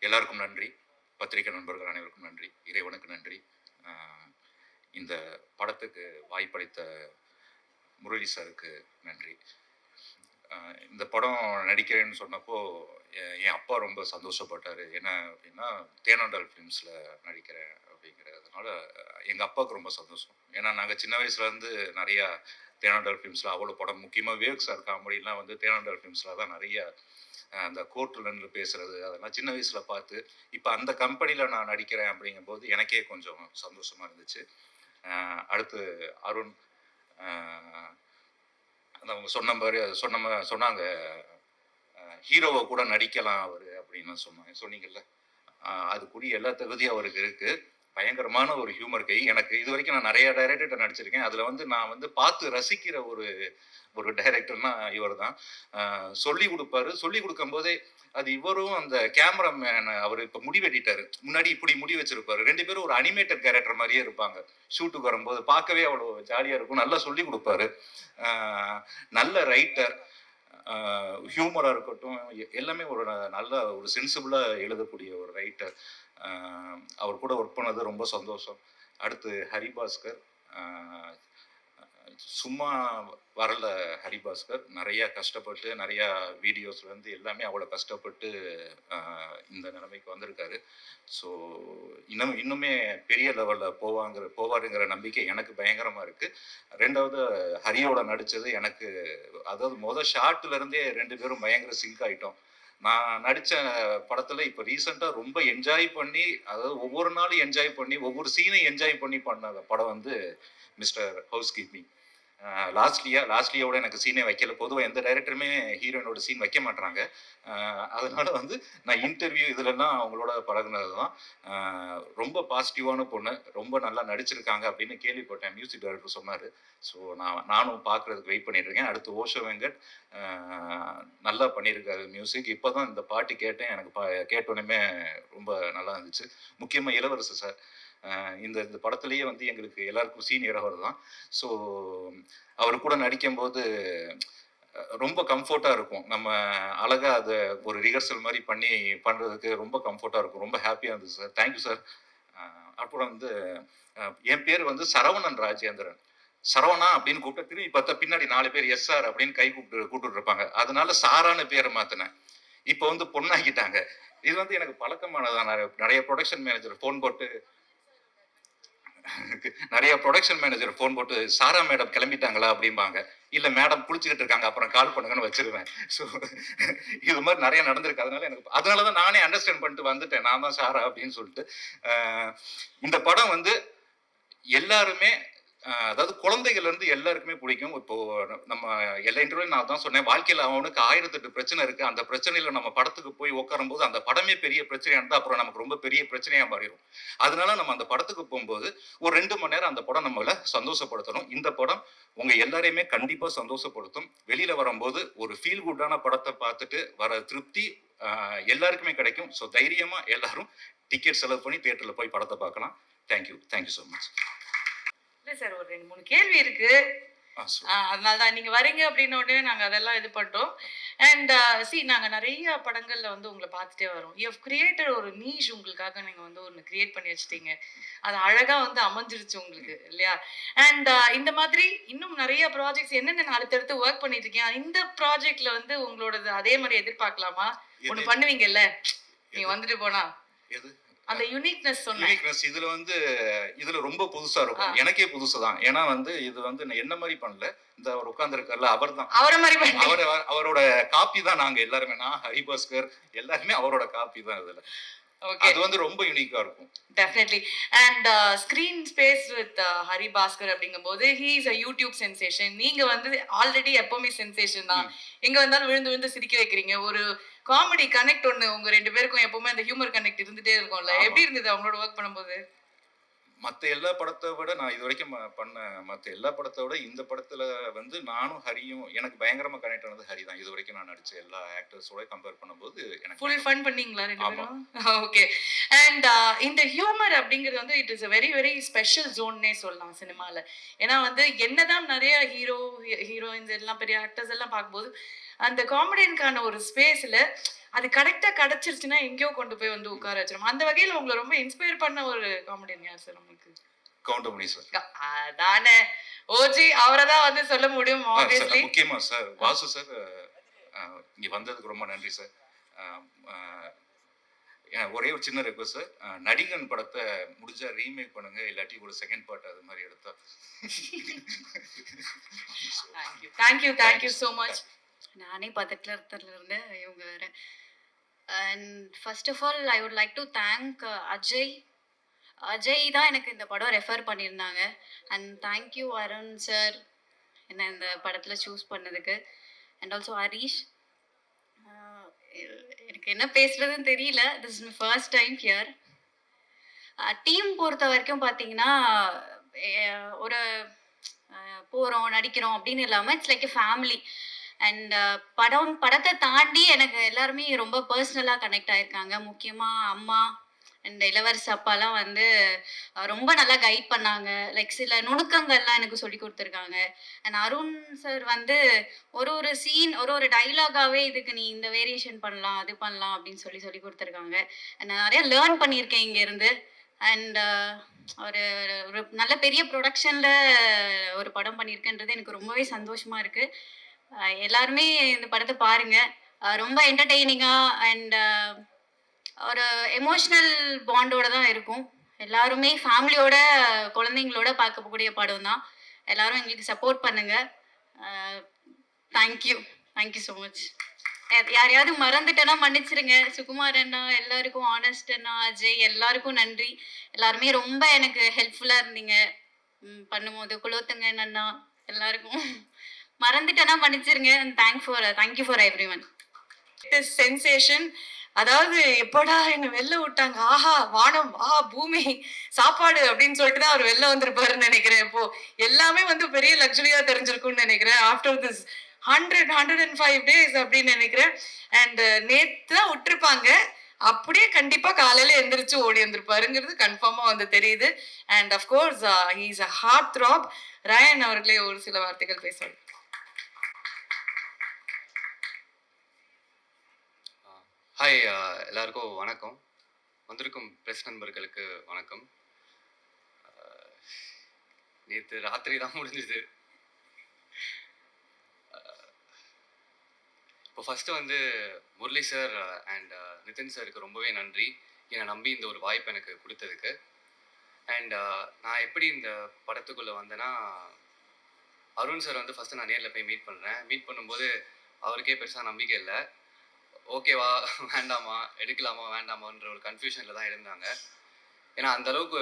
எல்லாருக்கும் நன்றி. பத்திரிகை நண்பர்கள் அனைவருக்கும் நன்றி. இறைவனுக்கு நன்றி. அ இந்த படத்துக்கு வாய்ப்பளித்த முரளி சாருக்கு நன்றி. இந்த படம் நடிக்கிறேன்னு சொன்னப்போ, என் அப்பா ரொம்ப சந்தோஷப்பட்டாரு. என்ன அப்படின்னா, தேனாண்டாள் ஃபிலிம்ஸில் நடிக்கிறேன் அப்படிங்கிறதுனால, எங்கள் அப்பாவுக்கு ரொம்ப சந்தோஷம். ஏன்னா, நாங்கள் சின்ன வயசுலேருந்து நிறையா தேனாண்டாள் ஃபிலிம்ஸில் அவ்வளோ படம், முக்கியமாக விவேக் சார் காமெடிலாம் வந்து தேனாண்டாள் ஃபிலிம்ஸில் தான் நிறைய அந்த கோர்ட்டில் நின்று பேசுறது அதெல்லாம் சின்ன வயசில் பார்த்து, இப்போ அந்த கம்பெனியில் நான் நடிக்கிறேன் அப்படிங்கும்போது எனக்கே கொஞ்சம் சந்தோஷமாக இருந்துச்சு. அடுத்து அருண், அவங்க சொன்னாங்க ஹீரோவை கூட நடிக்கலாம் அவர் அப்படின்னு சொன்னீங்கல்ல. அதுக்குரிய எல்லா தகுதியும் அவருக்கு இருக்கு. பயங்கரமான ஒரு ஹியூமர் கை. எனக்கு இது வரைக்கும் நான் நிறைய டைரக்டர்கிட்ட நடிச்சிருக்கேன். அதில் வந்து நான் வந்து பார்த்து ரசிக்கிற ஒரு டைரக்டர்னா இவர் தான். சொல்லி கொடுப்பாரு. சொல்லி கொடுக்கும் போதே அது இவரும் அந்த கேமராமேன் அவர் இப்போ முடி வெட்டிட்டாரு. முன்னாடி இப்படி முடி வச்சிருப்பாரு. 2 பேரும் ஒரு அனிமேட்டட் கேரக்டர் மாதிரியே இருப்பாங்க. ஷூட்டுக்கு வரும்போது பார்க்கவே அவ்வளோ ஜாலியாக இருக்கும். நல்லா சொல்லி கொடுப்பாரு. நல்ல ரைட்டர். ஹியூமராக இருக்கட்டும், எல்லாமே ஒரு நல்ல ஒரு சென்சிபிளாக எழுதக்கூடிய ஒரு ரைட்டர். அவர் கூட ஒர்க் பண்ணது ரொம்ப சந்தோஷம். அடுத்து ஹரிபாஸ்கர். சும்மா வரல ஹரிபாஸ்கர். நிறையா கஷ்டப்பட்டு நிறையா வீடியோஸ்லேருந்து எல்லாமே அவ்வளோ கஷ்டப்பட்டு இந்த நிலைமைக்கு வந்திருக்காரு. ஸோ இன்னுமே பெரிய லெவலில் போவாருங்கிற நம்பிக்கை எனக்கு பயங்கரமாக இருக்குது. ரெண்டாவது ஹரியோட நடித்தது எனக்கு, அதாவது ஷார்ட்லேருந்தே 2 பேரும் பயங்கர சிங்க் ஆகிட்டோம். நான் நடித்த படத்தில் இப்போ ரீசெண்டாக ரொம்ப என்ஜாய் பண்ணி, அதாவது ஒவ்வொரு நாளும் என்ஜாய் பண்ணி ஒவ்வொரு சீனையும் என்ஜாய் பண்ணி பண்ண படம் வந்து மிஸ்டர் ஹவுஸ் கீப்பிங். லாஸ்ட்லியோட எனக்கு சீனே வைக்கல. பொதுவாக எந்த டைரக்டருமே ஹீரோயினோட சீன் வைக்க மாட்டாங்க. அதனால வந்து நான் இன்டர்வியூ இதுலலாம் அவங்களோட பழகுனது தான். ரொம்ப பாசிட்டிவான பொண்ணு, ரொம்ப நல்லா நடிச்சிருக்காங்க அப்படின்னு கேள்விப்பட்டேன். மியூசிக் டைரக்டர் சொன்னார். ஸோ நானும் பார்க்குறதுக்கு வெயிட் பண்ணிட்டு இருக்கேன். அடுத்து ஓஷோ வெங்கட் நல்லா பண்ணியிருக்காரு மியூசிக். இப்போ தான் இந்த பாட்டு கேட்டேன். எனக்கு கேட்டோன்னே ரொம்ப நல்லா இருந்துச்சு. முக்கியமாக இளவரசு சார். இந்த படத்துலேயே வந்து எங்களுக்கு எல்லாருக்கும் சீனியர் அவர் தான். ஸோ அவர் கூட நடிக்கும்போது ரொம்ப கம்ஃபர்ட்டாக இருக்கும். நம்ம அழகாக அதை ஒரு ரிஹர்சல் மாதிரி பண்ணுறதுக்கு ரொம்ப கம்ஃபர்ட்டாக இருக்கும். ரொம்ப ஹாப்பியாக இருந்துச்சு சார். Thank you sir. அப்புறம் வந்து என் பேர் வந்து சரவணன் ராஜேந்திரன். சரவணா அப்படின்னு கூப்பிட்டு திரும்பி பார்த்தா பின்னாடி 4 பேர் எஸ்ஆர் அப்படின்னு கை கூப்பிட்டு இருப்பாங்க. அதனால சாரான பேரை மாற்றினேன். இப்போ வந்து பொண்ணாக்கிட்டாங்க. இது வந்து எனக்கு பழக்கமானதான். நிறைய ப்ரொடக்ஷன் மேனேஜர் ஃபோன் போட்டு சாரா மேடம் கிளம்பிட்டாங்களா அப்படிம்பாங்க. இல்லை மேடம் குளிச்சுக்கிட்டு இருக்காங்க, அப்புறம் கால் பண்ணுங்கன்னு வச்சிருவேன். ஸோ இது மாதிரி நிறைய நடந்திருக்கு. அதனால தான் நானே அண்டர்ஸ்டாண்ட் பண்ணிட்டு வந்துட்டேன். நான் தான் சாரா அப்படின்னு சொல்லிட்டு. இந்த படம் வந்து எல்லாருமே, அதாவது குழந்தைகள் இருந்து எல்லாருக்குமே பிடிக்கும். இப்போ நம்ம எல்லா இன்டர்வியூ நான் தான் சொன்னேன், வாழ்க்கையில் அவனுக்கு 1008 பிரச்சனை இருக்கு. அந்த பிரச்சனையில நம்ம படத்துக்கு போய் உட்காரும் போது அந்த படமே பெரிய பிரச்சனையா இருந்தா அப்புறம் நமக்கு ரொம்ப பெரிய பிரச்சனையா மாறிடும். அதனால நம்ம அந்த படத்துக்கு போகும்போது ஒரு 2 மணி நேரம் அந்த படம் நம்மள சந்தோஷப்படுத்தணும். இந்த படம் உங்க எல்லாரையுமே கண்டிப்பா சந்தோஷப்படுத்தும். வெளியில வரும்போது ஒரு ஃபீல் குட்டான படத்தை பார்த்துட்டு வர திருப்தி எல்லாருக்குமே கிடைக்கும். ஸோ தைரியமா எல்லாரும் டிக்கெட் செலவு பண்ணி தியேட்டர்ல போய் படத்தை பார்க்கலாம். Thank you so much. சார் ஒரு 2-3 கேள்வி இருக்கு. அதனாலதான் நீங்க வரீங்க அப்படின்னு உடனே நாங்க அதெல்லாம் இது பண்றோம். அண்ட் நாங்க நிறைய படங்கள்ல வந்து உங்களை பார்த்துட்டே வரோம். யூ ஹவ் கிரியேட்டட் ஒரு நீஷ். உங்களுக்காக நீங்க வந்து ஒன்று கிரியேட் பண்ணி வச்சுட்டீங்க. அது அழகா வந்து அமைஞ்சிருச்சு உங்களுக்கு இல்லையா? அண்ட் இந்த மாதிரி இன்னும் நிறைய ப்ராஜெக்ட்ஸ் என்னென்ன அடுத்தடுத்து ஒர்க் பண்ணிட்டு இருக்கீங்க. இந்த ப்ராஜெக்ட்ல வந்து உங்களோடது அதே மாதிரி எதிர்பார்க்கலாமா? ஒண்ணு பண்ணுவீங்கல்ல நீங்க வந்துட்டு போனா அந்த யூனிக்னஸ் இதுல ரொம்ப புதுசா இருக்கும். எனக்கே புதுசுதான். ஏன்னா வந்து இது வந்து என்ன மாதிரி பண்ணல. இந்த அவர் உட்கார்ந்துருக்காருல, அவரோட காப்பி தான் நாங்க எல்லாருமே. நான் ஹரிபாஸ்கர் எல்லாருமே அவரோட காப்பி தான். இதுல அது வந்து ரொம்ப யூனிக்கா இருக்கும். Definitely. And screen space with Hari Bhaskar அப்படிங்கும்போது he is a YouTube sensation. நீங்க வந்து ஆல்ரெடி எப்பவுமே சென்சேஷன் தான். எங்க வந்தாலும் விழுந்து விழுந்து சிரிக்க வைக்கிறீங்க. ஒரு காமெடி கனெக்ட் ஒன்று உங்க 2 பேருக்கும் எப்பவுமே அந்த ஹியூமர் கனெக்ட் இருந்துட்டே இருக்கும்ல. எப்படி இருந்தது அவங்களோட ஒர்க் பண்ணும்போது? மற்ற எல்லா படத்தை விட நான் இது வரைக்கும் பண்ண மற்ற எல்லா படத்தை விட இந்த படத்துல வந்து நானும் ஹரியும் எனக்கு பயங்கரமா கனெக்ட் ஆனது ஹரி தான். இது வரைக்கும் நான் நடிச்ச எல்லா ஆக்டர்ஸோட கம்பேர் பண்ணும்போது எனக்கு ஃபுல் ஃபன் பண்ணீங்களா 2 பேரும்? ஓகே. அண்ட் இந்த ஹியூமர் அப்படிங்கிறது வந்து it is a very very special ஜோன்னே சொல்லலாம் சினிமால. ஏன்னா வந்து என்னதான் நிறைய ஹீரோயின்ஸ் எல்லாம் பெரிய ஆக்டர்ஸ் எல்லாம் பார்க்கும்போது அந்த காமெடியனுக்கான ஒரு ஸ்பேஸ்ல அது கரெக்ட்டா கிடைச்சிருச்சுன்னா, எங்கேயோ கொண்டு போய் வந்து உட்கார வச்சுரும். அந்த வகையில உங்கள ரொம்ப இன்ஸ்பயர் பண்ண ஒரு காமெடியன் யார் சார் உங்களுக்கு? கவுண்டமணி சார். அதானே! ஓஜி அவர தான் வந்து சொல்ல முடியும் ஆப்வியஸ்லி. முக்கியமா சார் வாசு சார் இங்க வந்ததுக்கு ரொம்ப நன்றி சார். அ அ ஒரே ஒரு சின்ன ரெக்வெஸ்ட் சார். நடிகன் படத்த முடிஞ்சா ரீமேக் பண்ணுங்க. இல்லாட்டி ஒரு செகண்ட் பார்ட் அது மாரி எடுத்தா. Thank you so much. நானே பதட்டத்துல இருந்தேன். இவங்க வேற. And first of all I would like to thank Ajay. Ajay தான் எனக்கு இந்த படம் ரெஃபர் பண்ணியிருந்தாங்க. And thank you Arun sir என்ன இந்த படத்தில் சூஸ் பண்ணதுக்கு. And also Harish. எனக்கு என்ன பேசுறதுன்னு தெரியல. This is my first time here. Team பொறுத்த வரைக்கும் பார்த்தீங்கன்னா ஒரு போகிறோம் நடிக்கிறோம் அப்படின்னு இல்லாமல் it's like a family. And படத்தை தாண்டி எனக்கு எல்லாருமே ரொம்ப பர்சனலாக கனெக்ட் ஆயிருக்காங்க. முக்கியமாக அம்மா அண்ட் இளவரசி அப்பாலாம் வந்து ரொம்ப நல்லா கைட் பண்ணாங்க. லைக் சில நுணுக்கங்கள்லாம் எனக்கு சொல்லி கொடுத்துருக்காங்க. அண்ட் அருண் சார் வந்து ஒரு சீன் ஒரு டைலாகாகவே இதுக்கு நீ இந்த வேரியேஷன் பண்ணலாம் அது பண்ணலாம் அப்படின்னு சொல்லி கொடுத்துருக்காங்க. நான் நிறைய லேர்ன் பண்ணியிருக்கேன் இங்கேருந்து. அண்ட் ஒரு ஒரு நல்ல பெரிய ப்ரொடக்ஷனில் ஒரு படம் பண்ணியிருக்கேன்றது எனக்கு ரொம்பவே சந்தோஷமாக இருக்குது. எல்லாருமே இந்த படத்தை பாருங்கள். ரொம்ப என்டர்டெய்னிங்காக அண்ட் ஒரு எமோஷ்னல் பாண்டோட தான் இருக்கும். எல்லாருமே ஃபேமிலியோட குழந்தைங்களோட பார்க்கக்கூடிய படம் தான். எல்லாரும் எங்களுக்கு சப்போர்ட் பண்ணுங்கள். Thank you so much. யாரையாவது மறந்துட்டேன்னா மன்னிச்சிருங்க. சுகுமார் அண்ணா எல்லாருக்கும், ஆனஸ்ட் அண்ணா, அஜய் எல்லாருக்கும் நன்றி. எல்லாருமே ரொம்ப எனக்கு ஹெல்ப்ஃபுல்லாக இருந்தீங்க பண்ணும்போது. குலோத்துங்கன் அண்ணா எல்லாருக்கும் மறந்துட்டேன்னா மன்னிச்சிருங்க. Thank you for every one. It is sensation. அதாவது எப்படா என்ன வெளில விட்டாங்க, ஆஹா வானம் பூமி சாப்பாடு அப்படின்னு சொல்லிட்டு தான் அவர் வெளில வந்திருப்பாருன்னு நினைக்கிறேன். இப்போ எல்லாமே வந்து பெரிய லக்ஸுரியா தெரிஞ்சிருக்கும்னு நினைக்கிறேன். ஆஃப்டர் திஸ் 105 days அப்படின்னு நினைக்கிறேன். அண்ட் நேத்து தான் விட்டுருப்பாங்க. அப்படியே கண்டிப்பா காலையில எந்திரிச்சு ஓடி வந்திருப்பாருங்கிறது கன்ஃபார்மா வந்து தெரியுது. And of course he is a heartthrob. Ryan அவர்களே ஒரு சில வார்த்தைகள் பேசுவாங்க. ஹாய், எல்லாருக்கும் வணக்கம். வந்திருக்கும் ப்ரெஸ் நண்பர்களுக்கு வணக்கம். நேற்று ராத்திரி தான் முடிஞ்சுது. இப்போ ஃபஸ்ட்டு வந்து முரளி சார் அண்ட் நிதின் சாருக்கு ரொம்பவே நன்றி. என்னை நம்பி இந்த ஒரு வாய்ப்பு எனக்கு கொடுத்ததுக்கு. அண்ட் நான் எப்படி இந்த படத்துக்குள்ளே வந்தேன்னா, அருண் சார் வந்து ஃபஸ்ட்டு நான் நேரில் போய் மீட் பண்ணுறேன். மீட் பண்ணும்போது அவருக்கே பெருசாக நம்பிக்கை இல்லை. ஓகேவா வேண்டாமா எடுக்கலாமா வேண்டாமான்ற ஒரு கன்ஃபியூஷனில் தான் இருந்தாங்க. ஏன்னா அந்தளவுக்கு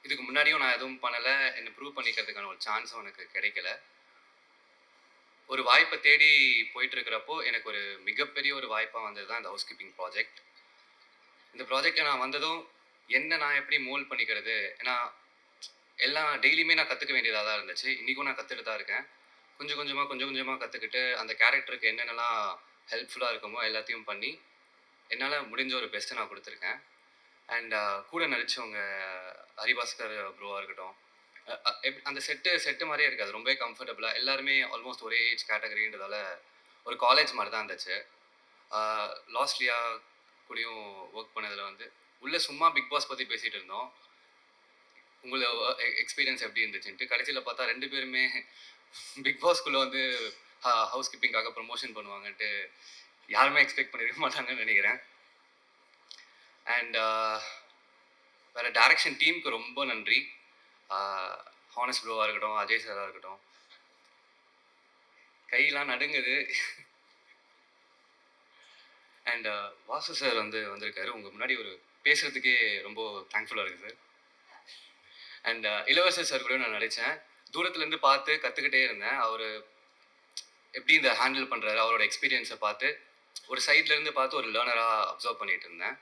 இதுக்கு முன்னாடியும் நான் எதுவும் பண்ணலை. என்னை ப்ரூவ் பண்ணிக்கிறதுக்கான ஒரு சான்ஸும் எனக்கு கிடைக்கல. ஒரு வாய்ப்பை தேடி போயிட்டுருக்கிறப்போ எனக்கு ஒரு மிகப்பெரிய ஒரு வாய்ப்பாக வந்தது தான் இந்த ஹவுஸ் கீப்பிங் ப்ராஜெக்ட். இந்த ப்ராஜெக்டில் நான் வந்ததும் என்ன நான் எப்படி மோல்ட் பண்ணிக்கிறது, ஏன்னா எல்லாம் டெய்லியுமே நான் கற்றுக்க வேண்டியதாக தான் இருந்துச்சு. இன்றைக்கும் நான் கற்றுட்டு தான் இருக்கேன். கொஞ்சம் கொஞ்சமாக கற்றுக்கிட்டு அந்த கேரக்டருக்கு என்னென்னலாம் ஹெல்ப்ஃபுல்லாக இருக்குமோ எல்லாத்தையும் பண்ணி என்னால் முடிஞ்ச ஒரு பெஸ்ட்டை நான் கொடுத்துருக்கேன். அண்ட் கூட நடித்தவங்க ஹரிபாஸ்கர் ப்ரோவாக இருக்கட்டும், அந்த செட்டு மாதிரியே இருக்காது. ரொம்பவே கம்ஃபர்டபுளாக எல்லாருமே ஆல்மோஸ்ட் ஒரே ஏஜ் கேட்டகரின்றதால ஒரு காலேஜ் மாதிரி தான் இருந்துச்சு. லாஸ்ட்லியா கூடயும் ஒர்க் பண்ணதில் வந்து உள்ளே சும்மா பிக் பாஸ் பற்றி பேசிகிட்டு இருந்தோம். உங்களோட எக்ஸ்பீரியன்ஸ் எப்படி இருந்துச்சுன்ட்டு. கடைசியில் பார்த்தா 2 பேருமே பிக் பாஸ்குள்ளே வந்து ஹவுஸ் கீப்பிங்காக ப்ரமோஷன் பண்ணுவாங்கன்ட்டு யாருமே எக்ஸ்பெக்ட் பண்ணியிருக்க மாட்டாங்கன்னு நினைக்கிறேன். அண்ட் வேறு டைரக்ஷன் டீமுக்கு ரொம்ப நன்றி. ஹானஸ்ட் ப்ரோவாக இருக்கட்டும், அஜய் சாராக இருக்கட்டும், கையெல்லாம் நடுங்குது. அண்ட் வாசு சார் வந்திருக்காரு. உங்கள் முன்னாடி ஒரு பேசுகிறதுக்கே ரொம்ப தேங்க்ஃபுல்லாக இருக்குது சார். அண்ட் இளவரசர் சார் கூட நான் நடித்தேன். தூரத்துலேருந்து பார்த்து கற்றுக்கிட்டே இருந்தேன். அவர் எப்படி இந்த ஹேண்டில் பண்ணுறாரு, அவரோட எக்ஸ்பீரியன்ஸை பார்த்து ஒரு சைட்லேருந்து பார்த்து ஒரு லேர்னராக அப்சர்வ் பண்ணிகிட்டு இருந்தேன்.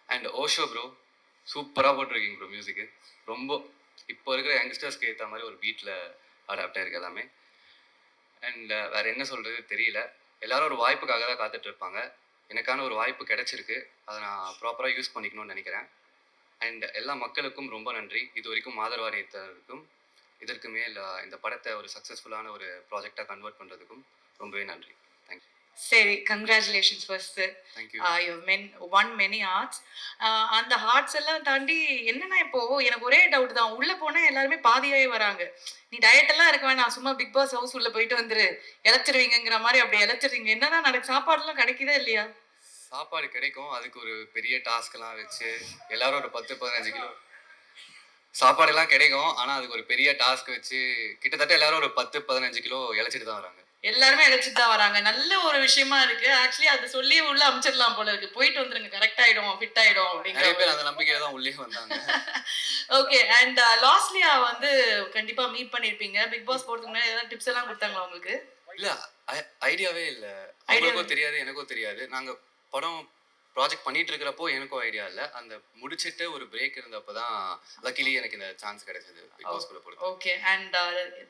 அண்ட் ஓஷோ ப்ரோ சூப்பராக போட்டிருக்கீங்க ப்ரோ. மியூசிக்கு ரொம்ப இப்போ இருக்கிற யங்ஸ்டர்ஸ்க்கு ஏற்ற மாதிரி ஒரு பீட்டில் அடாப்ட் ஆகிருக்கு எல்லாமே. அண்ட் வேறு என்ன சொல்கிறது தெரியல. எல்லோரும் ஒரு வாய்ப்புக்காக தான் காத்துட்ருப்பாங்க. எனக்கான ஒரு வாய்ப்பு கிடச்சிருக்கு. அதை நான் ப்ராப்பராக யூஸ் பண்ணிக்கணும்னு நினைக்கிறேன். அண்ட் எல்லா மக்களுக்கும் ரொம்ப நன்றி. இது வரைக்கும் ஆதரவாக அளித்ததற்கும், இதற்கு மேல் இந்த படத்தை ஒரு சக்ஸஸ்ஃபுல்லான ஒரு ப்ராஜெக்டாக கன்வெர்ட் பண்ணுறதுக்கும் ரொம்பவே நன்றி. தேங்க்யூ. சரி, congratulations first. Thank you. You one many arts. அந்த ஹார்ட்ஸ் எல்லாம் தாண்டி என்னன்னா, இப்போ எனக்கு ஒரே டவுட் தான். உள்ள போனா எல்லாருமே பாதியாவே வராங்க. நீ டயட் எல்லாம் இருக்க வேணாம். சும்மா பிக் பாஸ் ஹவுஸ் உள்ள போயிட்டு வந்துரு. இளைச்சிருவீங்கங்கிற மாரி அப்படி இளைச்சிறீங்க. என்னதான் சாப்பாடுலாம் கிடைக்குதா இல்லையா? சாப்பாடு கிடைக்கும். அதுக்கு ஒரு பெரிய டாஸ்க்லாம் வச்சு எல்லாரும் ஒரு 10, 15 கிலோ சாப்பாடெல்லாம் கிடைக்கும். ஆனா அதுக்கு ஒரு பெரிய டாஸ்க் வச்சு கிட்டத்தட்ட எல்லாரும் ஒரு 10, 15 கிலோ இளைச்சிட்டு தான் வராங்க. எல்லாருமே இளைச்சிட்டு தான் வராங்க. நல்ல ஒரு விஷயமா இருக்கு. ஆக்சுவலி அது சொல்லியே உள்ள அனுப்பிச்சிடலாம் போல இருக்கு. போயிட்டு வந்துருங்க. கரெக்ட் ஆயிடும், ஃபிட் ஆயிடும் அப்படிங்கிற நிறைய பேர் அந்த நம்பிக்கையில தான் உள்ளே வந்தாங்க. ஓகே. அண்ட் லாஸ்ட்லியா வந்து கண்டிப்பா மீட் பண்ணிருப்பீங்க. பிக் பாஸ் போறதுக்கு முன்னாடி ஏதாவது டிப்ஸ் எல்லாம் கொடுத்தாங்களா உங்களுக்கு? இல்ல ஐடியாவே இல்ல. அவங்களுக்கும் தெரியாது, எனக்கும் தெரியாது. நாங்க படம் ப்ராஜெக்ட் பண்ணிட்டு இருக்கிறப்போ எனக்கும் ஐடியா இல்ல. அந்த முடிச்சிட்டு ஒரு பிரேக் இருந்தப்ப தான் லக்கிலி எனக்கு இந்த சான்ஸ் கிடைச்சது பிக் பாஸ்க்குள்ள போறது. Okay. And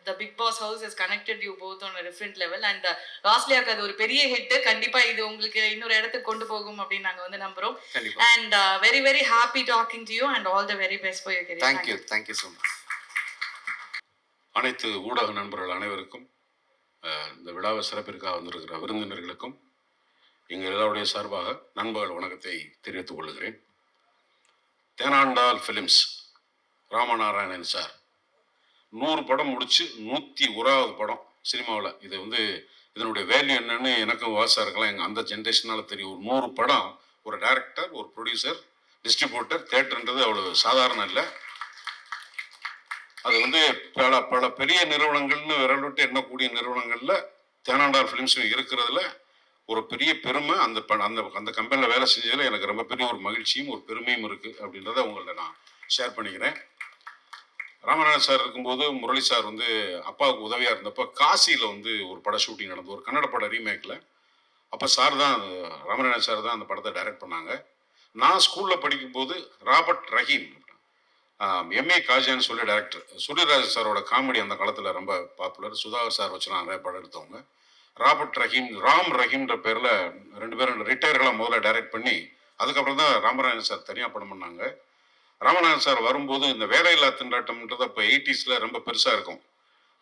the Bigg Boss house has connected you both on a different level. And லாஸ்ட்லியாக்கு அது ஒரு பெரிய ஹிட். கண்டிப்பா இது உங்களுக்கு இன்னொரு இடத்துக்கு கொண்டு போகும் அப்படின்னு நாங்க வந்து நம்புறோம். கண்டிப்பா. And very very happy talking to you and all the very best for your career. Thank you so much. அனைத்து ஊடக நண்பர்கள் அனைவருக்கும் இந்த விழாவை சிறப்பிற்காக வந்திருக்கிற விருந்தினர்களுக்கும் எங்கள் எல்லாருடைய சார்பாக நண்பர்கள் வணக்கத்தை தெரிவித்துக் கொள்கிறேன். தேனாண்டால் ஃபிலிம்ஸ் ராமநாராயணன் சார் 100 படம் முடிச்சு 101வது படம் சினிமாவில். இது வந்து இதனுடைய வேல்யூ என்னன்னு எனக்கும் வாசா இருக்கலாம். எங்கள் அந்த ஜென்ரேஷனால தெரியும். ஒரு 100 படம், ஒரு டைரக்டர், ஒரு ப்ரொடியூசர், டிஸ்ட்ரிபியூட்டர், தேட்டர்ன்றது அவ்வளோ சாதாரண இல்லை. அது வந்து பல பெரிய நிறுவனங்கள்னு விரல் விட்டு எண்ணக்கூடிய நிறுவனங்கள்ல தேனாண்டார் ஃபிலிம்ஸும் இருக்கிறதுல ஒரு பெரிய பெருமை. அந்த அந்த கம்பெனியில் வேலை செஞ்சதில் எனக்கு ரொம்ப பெரிய ஒரு மகிழ்ச்சியும் ஒரு பெருமையும் இருக்குது அப்படின்றத உங்கள்ட்ட நான் ஷேர் பண்ணிக்கிறேன். ராமநாதன் சார் இருக்கும்போது முரளி சார் வந்து அப்பாவுக்கு உதவியாக இருந்தப்போ காசியில் வந்து ஒரு பட ஷூட்டிங் நடந்தது, ஒரு கன்னட பட ரீமேக்கில். அப்போ சார் தான், ராமநாதன் சார் தான் அந்த படத்தை டைரக்ட் பண்ணாங்க. நான் ஸ்கூலில் படிக்கும்போது ராபர்ட் ரஹீம், எம்ஏ காஜான்னு சொல்லி டைரக்டர், சூரியராஜ் சாரோட காமெடி அந்த காலத்தில் ரொம்ப பாப்புலர். சுதாகர் சார் வச்சு நான் நிறைய படம் எடுத்தவங்க. ராபர்ட் ரஹீம், ராம் ரஹீம்ன்ற பேரில் 2 பேரும் ரிட்டையர்களாக முதல்ல டைரக்ட் பண்ணி அதுக்கப்புறம் தான் ராமநாதன் சார் தனியாக படம் பண்ணாங்க. ராமநாதன் சார் வரும்போது இந்த வேலையில்லா திண்டாட்டம்ன்றது அப்போ 80s ரொம்ப பெருசாக இருக்கும்.